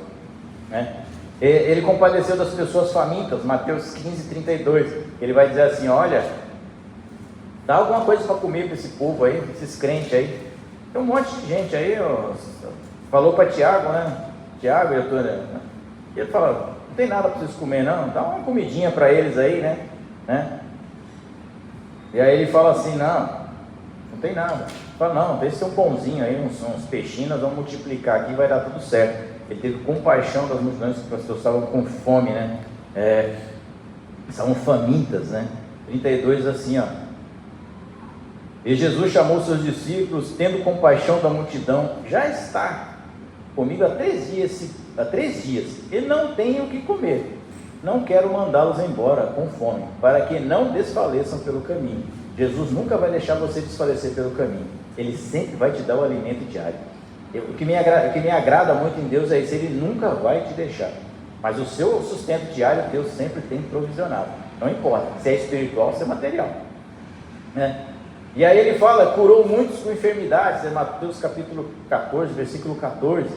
né? Ele compadeceu das pessoas famintas, Mateus 15, 32. Ele vai dizer assim: olha, dá alguma coisa para comer para esse povo aí, esses crentes aí. Tem um monte de gente aí, falou para Tiago, né? Tiago, ele fala: não tem nada para vocês comer não, dá uma comidinha para eles aí, né? E aí ele fala assim: não tem nada. Fala: não, deixa ter um pãozinho aí, uns peixinhos, nós vamos multiplicar aqui, vai dar tudo certo. Ele teve compaixão das multidões, que as pessoas estavam com fome, né? Estavam famintas, né? 32 assim, ó: e Jesus chamou seus discípulos, tendo compaixão da multidão, já está comigo há 3 dias, e não tem o que comer. Não quero mandá-los embora com fome, para que não desfaleçam pelo caminho. Jesus nunca vai deixar você desfalecer pelo caminho. Ele sempre vai te dar o alimento diário. O que me agrada muito em Deus é isso: Ele nunca vai te deixar. Mas o seu sustento diário, Deus sempre tem provisionado. Não importa se é espiritual ou se é material, né? E aí ele fala: curou muitos com enfermidades, Mateus capítulo 14, versículo 14.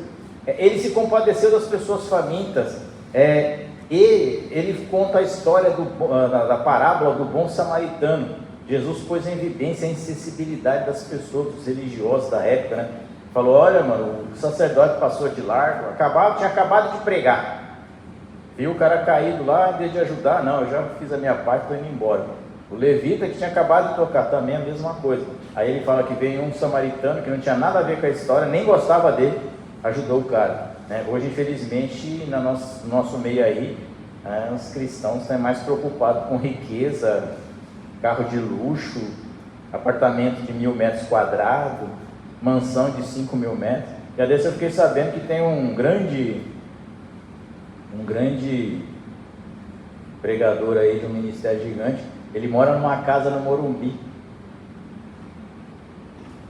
Ele se compadeceu das pessoas famintas. E ele conta a história da parábola do bom samaritano. Jesus pôs em evidência a insensibilidade das pessoas, dos religiosos da época, né? Falou: olha, mano, o sacerdote passou de largo, tinha acabado de pregar, viu o cara caído lá, em vez de ajudar, não, eu já fiz a minha parte, estou indo embora. O levita, que tinha acabado de tocar, também a mesma coisa. Aí ele fala que veio um samaritano que não tinha nada a ver com a história, nem gostava dele, ajudou o cara, né? Hoje, infelizmente, no nosso meio aí, os cristãos estão mais preocupados com riqueza, carro de luxo, apartamento de 1.000 metros quadrados, mansão de 5.000 metros. E a desse eu fiquei sabendo que tem um grande pregador aí de um ministério gigante. Ele mora numa casa no Morumbi,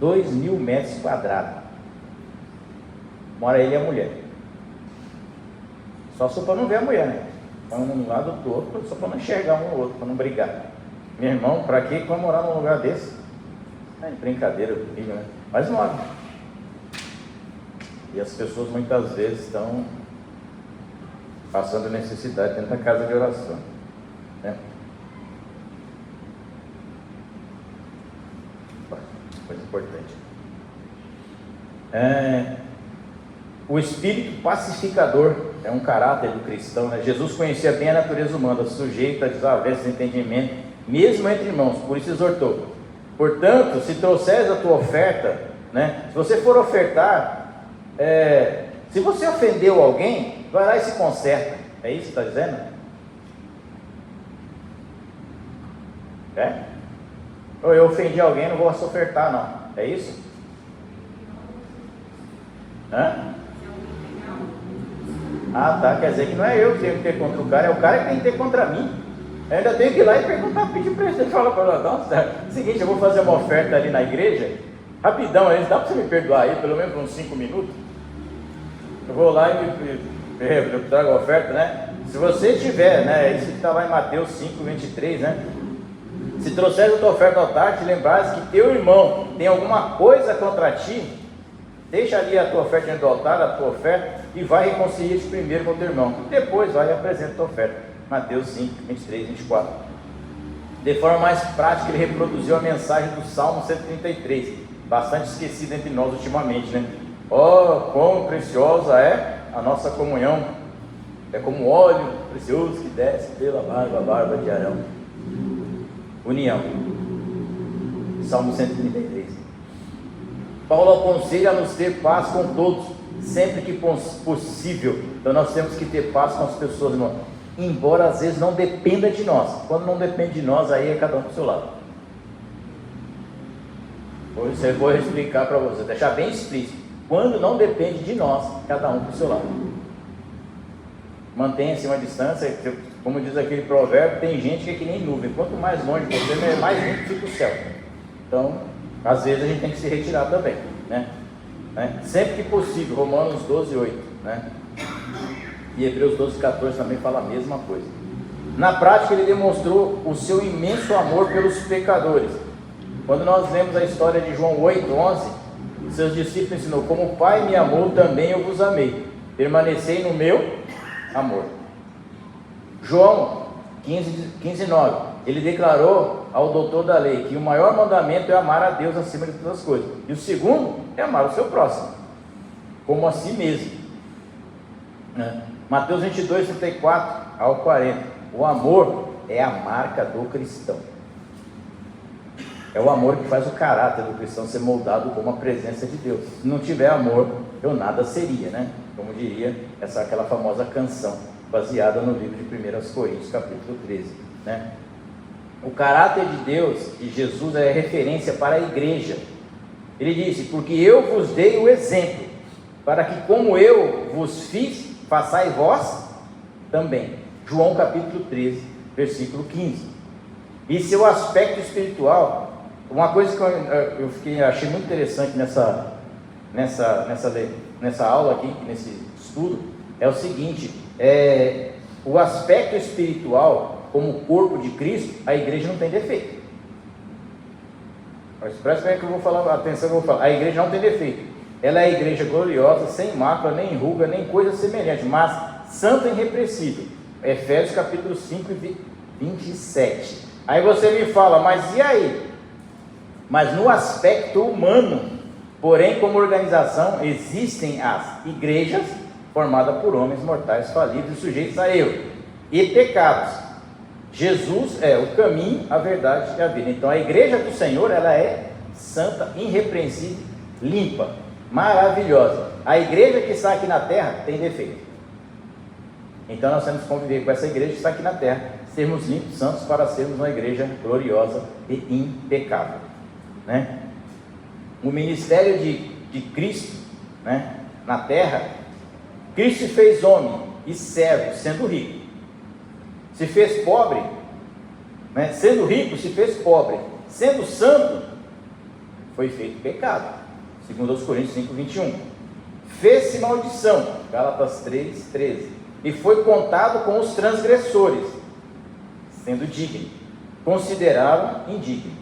2.000 metros quadrados. Mora ele e a mulher. Só para não ver a mulher, né? Um lado do outro, só para não enxergar um ou outro, para não brigar. Meu irmão, para que vai morar num lugar desse? Brincadeira comigo, né? Mas mora. E as pessoas muitas vezes estão passando necessidade dentro da casa de oração, né? Coisa importante. O espírito pacificador é um caráter do cristão, né? Jesus conhecia bem a natureza humana, sujeita a desavenças de entendimento, mesmo entre irmãos, por isso exortou: portanto, se trouxeres a tua oferta, né? Se você for ofertar, se você ofendeu alguém, vai lá e se conserta. É isso que está dizendo? Ou eu ofendi alguém, não vou se ofertar, não. É isso? Ah, tá, quer dizer que não é eu que tenho que ter contra o cara, é o cara que tem que ter contra mim. Eu ainda tenho que ir lá e perguntar, pedir para ele, fala para ela, nossa, seguinte, eu vou fazer uma oferta ali na igreja, rapidão, dá para você me perdoar aí, pelo menos uns 5 minutos? Eu vou lá e eu trago a oferta, né? Se você tiver, né, isso que está lá em Mateus 5, 23, né? Se trouxeres a tua oferta ao altar, te lembrares que teu irmão tem alguma coisa contra ti, deixa ali a tua oferta dentro do altar, a tua oferta, e vai reconciliar-te primeiro com o teu irmão. Depois vai e apresenta a tua oferta. Mateus 5, 23, 24. De forma mais prática, ele reproduziu a mensagem do Salmo 133, bastante esquecida entre nós ultimamente, né? Oh, quão preciosa é a nossa comunhão, é como óleo precioso que desce pela barba de Arão. União. Salmo 133. Paulo aconselha a nos ter paz com todos, sempre que possível. Então nós temos que ter paz com as pessoas, irmão, embora às vezes não dependa de nós. Quando não depende de nós, aí é cada um pro seu lado. Hoje eu vou explicar para você, deixar bem explícito. Quando não depende de nós, cada um pro seu lado. Mantenha-se uma distância, como diz aquele provérbio, tem gente que é que nem nuvem, quanto mais longe você, mais limpo fica o céu. Então, às vezes a gente tem que se retirar também, né? Sempre que possível, Romanos 12, 8, né? E Hebreus 12, 14 também fala a mesma coisa. Na prática, ele demonstrou o seu imenso amor pelos pecadores. Quando nós lemos a história de João 8, 11, seus discípulos ensinou: como o Pai me amou, também eu vos amei, permanecei no meu amor. João 15, 9, ele declarou ao doutor da lei que o maior mandamento é amar a Deus acima de todas as coisas, e o segundo é amar o seu próximo como a si mesmo, né? Mateus 22, 34 ao 40, o amor é a marca do cristão, é o amor que faz o caráter do cristão ser moldado como a presença de Deus. Se não tiver amor, eu nada seria, né? Como diria aquela famosa canção, baseada no livro de 1 Coríntios, capítulo 13, né? O caráter de Deus e Jesus é referência para a igreja. Ele disse: porque eu vos dei o exemplo, para que como eu vos fiz, façais vós também. João capítulo 13, versículo 15. E seu aspecto espiritual, uma coisa que eu achei muito interessante nessa aula aqui, nesse estudo, é o seguinte: o aspecto espiritual, como corpo de Cristo, a igreja não tem defeito. Mas presta bem que eu vou falar, atenção que eu vou falar, a igreja não tem defeito, ela é a igreja gloriosa, sem mácula, nem ruga, nem coisa semelhante, mas santa e irrepreensível. Efésios capítulo 5, 27. Aí você me fala, mas e aí? Mas no aspecto humano, porém, como organização, existem as igrejas formadas por homens mortais, falidos e sujeitos a erro e pecados. Jesus é o caminho, a verdade e a vida. Então a igreja do Senhor, ela é santa, irrepreensível, limpa, maravilhosa. A igreja que está aqui na terra tem defeito. Então nós temos que conviver com essa igreja que está aqui na terra, sermos limpos, santos, para sermos uma igreja gloriosa e impecável, né? O ministério de Cristo, né, na terra, Cristo se fez homem e servo, sendo rico. Se fez pobre, né? Sendo rico, se fez pobre. Sendo santo, foi feito pecado. Segundo aos Coríntios 5, 21. Fez-se maldição. Gálatas 3, 13. E foi contado com os transgressores, sendo digno. Consideraram indigno.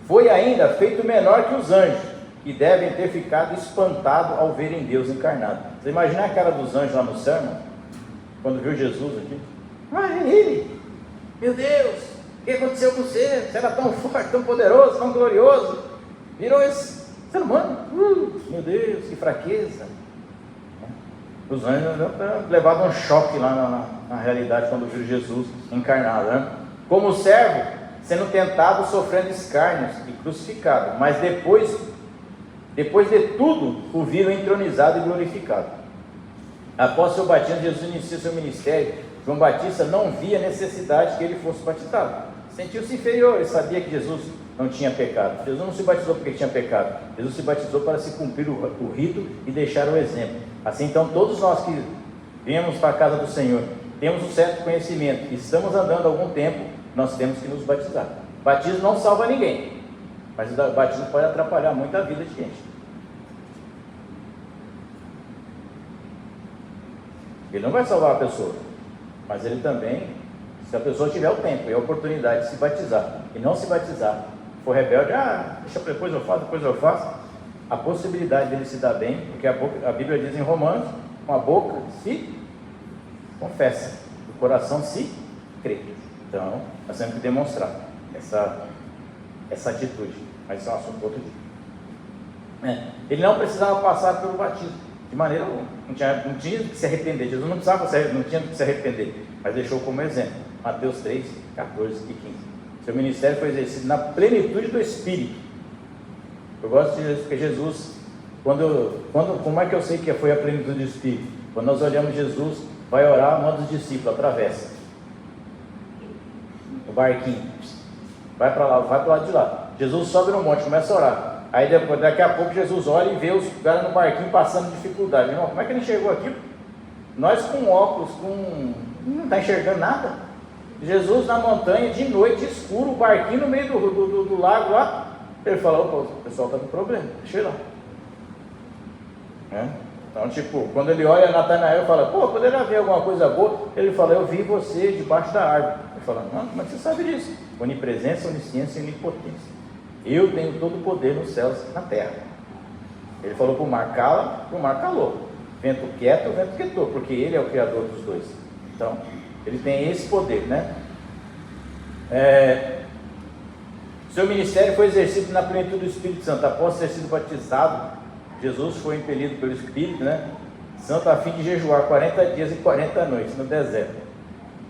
Foi ainda feito menor que os anjos, que devem ter ficado espantados ao verem Deus encarnado. Você imagina a cara dos anjos lá no céu, irmão? Quando viu Jesus aqui? Mas ele, meu Deus, o que aconteceu com você? Você era tão forte, tão poderoso, tão glorioso, virou esse ser humano. Meu Deus, que fraqueza. Os anjos levavam um choque lá na realidade quando viu Jesus encarnado, né? Como servo, sendo tentado, sofrendo escárnios e crucificado, mas depois de tudo, o viram entronizado e glorificado. Após seu batismo, Jesus inicia seu ministério. João Batista não via necessidade que ele fosse batizado, sentiu-se inferior, ele sabia que Jesus não tinha pecado. Jesus não se batizou porque tinha pecado, Jesus se batizou para se cumprir o rito e deixar o exemplo. Assim, então, todos nós que viemos para a casa do Senhor, temos um certo conhecimento, estamos andando há algum tempo, nós temos que nos batizar. Batismo não salva ninguém, mas o batismo pode atrapalhar muito a vida de gente. Ele não vai salvar a pessoa, mas ele também, se a pessoa tiver o tempo e a oportunidade de se batizar e não se batizar, for rebelde, deixa depois eu faço, a possibilidade dele se dar bem, porque a Bíblia diz em Romanos, com a boca se confessa, o coração se crê. Então, nós temos que demonstrar essa atitude, mas isso é um assunto para outro dia. Ele não precisava passar pelo batismo, de maneira alguma, não tinha que se arrepender. Jesus não tinha que se arrepender, mas deixou como exemplo, Mateus 3, 14 e 15. Seu ministério foi exercido na plenitude do Espírito. Eu gosto de Jesus, porque Jesus, como é que eu sei que foi a plenitude do Espírito? Quando nós olhamos Jesus, vai orar, manda os discípulos, atravessa o barquinho, vai para lá, vai para o lado de lá. Jesus sobe no monte, começa a orar. Aí daqui a pouco Jesus olha e vê os caras no barquinho passando dificuldade. Irmão, como é que ele chegou aqui? Nós com óculos, não está enxergando nada. Jesus na montanha, de noite, escuro, o barquinho no meio do lago lá. Ele fala, opa, o pessoal está com problema, deixa eu ir lá. Então, quando ele olha Natanael e fala, poderia haver alguma coisa boa? Ele fala, eu vi você debaixo da árvore. Ele fala, não, como é que você sabe disso? Onipresença, onisciência e onipotência. Eu tenho todo o poder nos céus e na terra. Ele falou para o mar, cala, o mar calou. Vento quieto, o vento quietou, porque ele é o criador dos dois. Então, ele tem esse poder, né? Seu ministério foi exercido na plenitude do Espírito Santo. Após ter sido batizado, Jesus foi impelido pelo Espírito, né? Santo, a fim de jejuar 40 dias e 40 noites no deserto.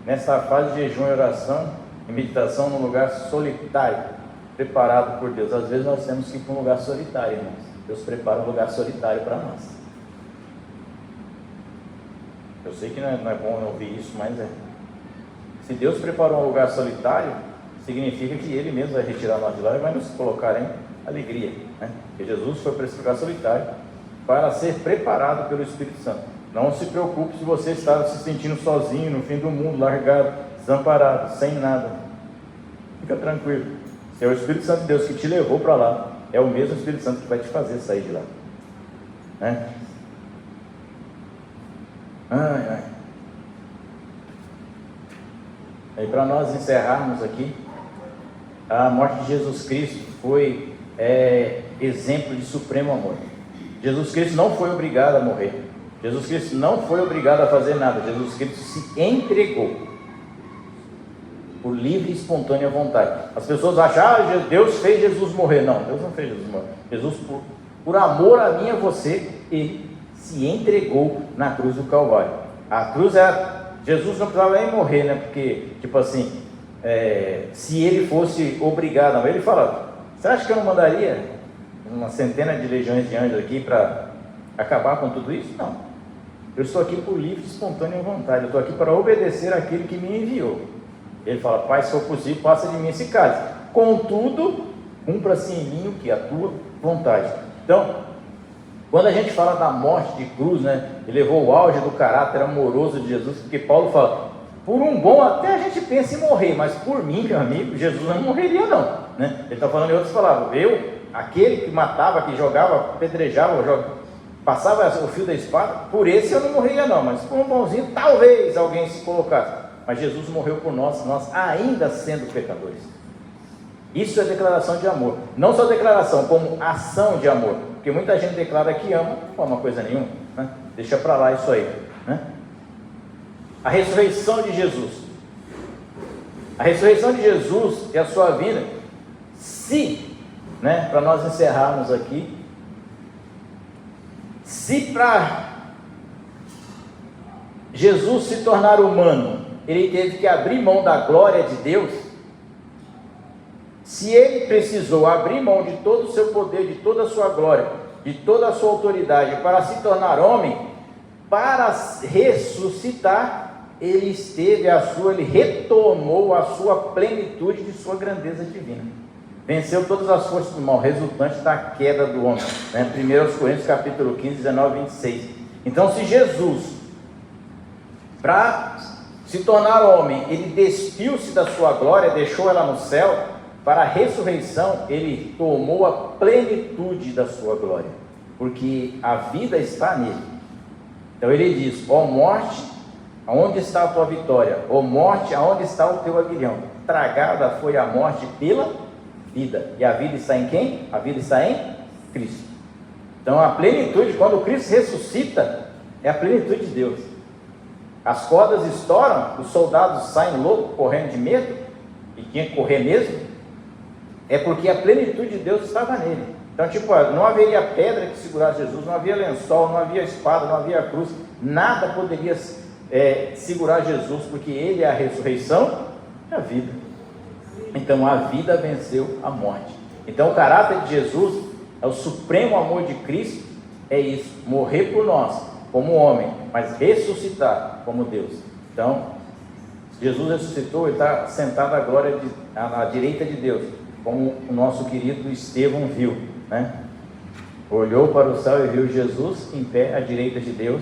Nessa fase de jejum e oração e meditação num lugar solitário, preparado por Deus. Às vezes nós temos que ir para um lugar solitário, irmãos. Deus prepara um lugar solitário para nós. Eu sei que não é bom ouvir isso, mas se Deus preparou um lugar solitário, significa que Ele mesmo vai retirar nós de lá e vai nos colocar em alegria, né? Porque Jesus foi para esse lugar solitário para ser preparado pelo Espírito Santo. Não se preocupe se você está se sentindo sozinho no fim do mundo, largado, desamparado, sem nada. Fica tranquilo. Se é o Espírito Santo de Deus que te levou para lá, é o mesmo Espírito Santo que vai te fazer sair de lá, né? E para nós encerrarmos aqui, a morte de Jesus Cristo foi exemplo de supremo amor. Jesus Cristo não foi obrigado a morrer. Jesus Cristo não foi obrigado a fazer nada. Jesus Cristo se entregou por livre e espontânea vontade. As pessoas acham, Deus fez Jesus morrer. Não, Deus não fez Jesus morrer. Jesus, por amor a mim e a você, Ele se entregou na cruz do Calvário. A cruz Jesus não precisava nem morrer, né? Porque, se Ele fosse obrigado, não. Ele fala, você acha que eu não mandaria uma centena de legiões de anjos aqui para acabar com tudo isso? Não. Eu estou aqui por livre e espontânea vontade. Eu estou aqui para obedecer àquele que me enviou. Ele fala, Pai, se for possível, passa de mim esse cálice. Contudo, cumpra-se em mim o que? A tua vontade. Então, quando a gente fala da morte de cruz, né? Ele levou o auge do caráter amoroso de Jesus, porque Paulo fala, por um bom até a gente pensa em morrer, mas por mim, meu amigo, Jesus não morreria não, né? Ele está falando em outras palavras, aquele que matava, que jogava, apedrejava, passava o fio da espada, por esse eu não morreria não, mas por um bonzinho, talvez alguém se colocasse. Mas Jesus morreu por nós ainda sendo pecadores. Isso é declaração de amor. Não só declaração, como ação de amor. Porque muita gente declara que ama, não é uma coisa nenhuma, né? Deixa para lá isso aí, né? A ressurreição de Jesus. A ressurreição de Jesus e a sua vinda, para nós encerrarmos aqui, se para Jesus se tornar humano, Ele teve que abrir mão da glória de Deus. Se Ele precisou abrir mão de todo o seu poder, de toda a sua glória, de toda a sua autoridade, para se tornar homem, para ressuscitar, Ele retomou a sua plenitude de sua grandeza divina. Venceu todas as forças do mal, resultante da queda do homem, né? 1 Coríntios capítulo 15, 19 e 26. Então, se Jesus, para se tornar homem, ele despiu-se da sua glória, deixou ela no céu. Para a ressurreição, ele tomou a plenitude da sua glória, porque a vida está nele. Então ele diz: ó morte, aonde está a tua vitória? Ó morte, aonde está o teu aguilhão? Tragada foi a morte pela vida. E a vida está em quem? A vida está em Cristo. Então a plenitude, quando Cristo ressuscita, é a plenitude de Deus. As cordas estouram, os soldados saem loucos, correndo de medo, e tinha que correr mesmo, é porque a plenitude de Deus estava nele. Então, tipo, não haveria pedra que segurasse Jesus, não havia lençol, não havia espada, não havia cruz, nada poderia segurar Jesus, porque ele é a ressurreição e a vida. Então a vida venceu a morte. Então o caráter de Jesus é o supremo amor de Cristo, é isso, morrer por nós como homem, mas ressuscitar como Deus. Então Jesus ressuscitou, ele está sentado à direita de Deus, como o nosso querido Estevão viu, né? Olhou para o céu e viu Jesus em pé à direita de Deus,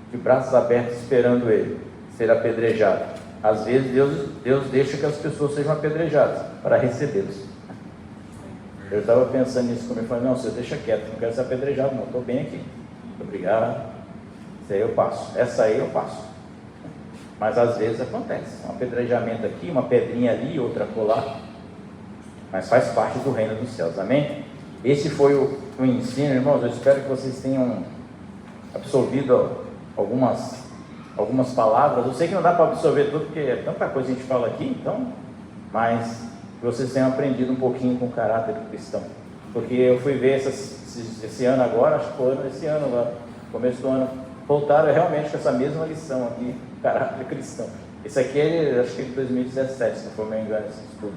de braços abertos, esperando ele ser apedrejado. Às vezes Deus deixa que as pessoas sejam apedrejadas para recebê-los. Eu estava pensando nisso comigo, falei: não, você deixa quieto, não quero ser apedrejado não, estou bem aqui, obrigado, isso aí eu passo, essa aí eu passo. Mas às vezes acontece, um apedrejamento aqui, uma pedrinha ali, outra colar, mas faz parte do reino dos céus, amém? Esse foi o ensino, irmãos. Eu espero que vocês tenham absorvido algumas palavras. Eu sei que não dá para absorver tudo, porque é tanta coisa que a gente fala aqui, então, mas que vocês tenham aprendido um pouquinho com o caráter cristão, porque eu fui ver esse ano agora, acho que foi esse ano agora, começo do ano, voltaram realmente com essa mesma lição aqui, caráter cristão. Esse aqui é, acho que é de 2017, se não for me engano, esse estudo,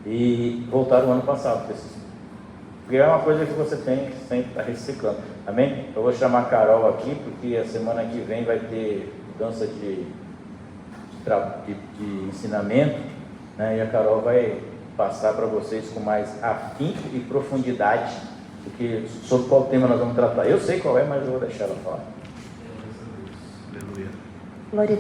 e voltaram o ano passado com esse estudo, porque é uma coisa que você tem que sempre estar reciclando, amém? Eu vou chamar a Carol aqui, porque a semana que vem vai ter mudança de ensinamento, né? E a Carol vai passar para vocês com mais afinco e profundidade sobre qual tema nós vamos tratar. Eu sei qual é, mas eu vou deixar ela falar. Glória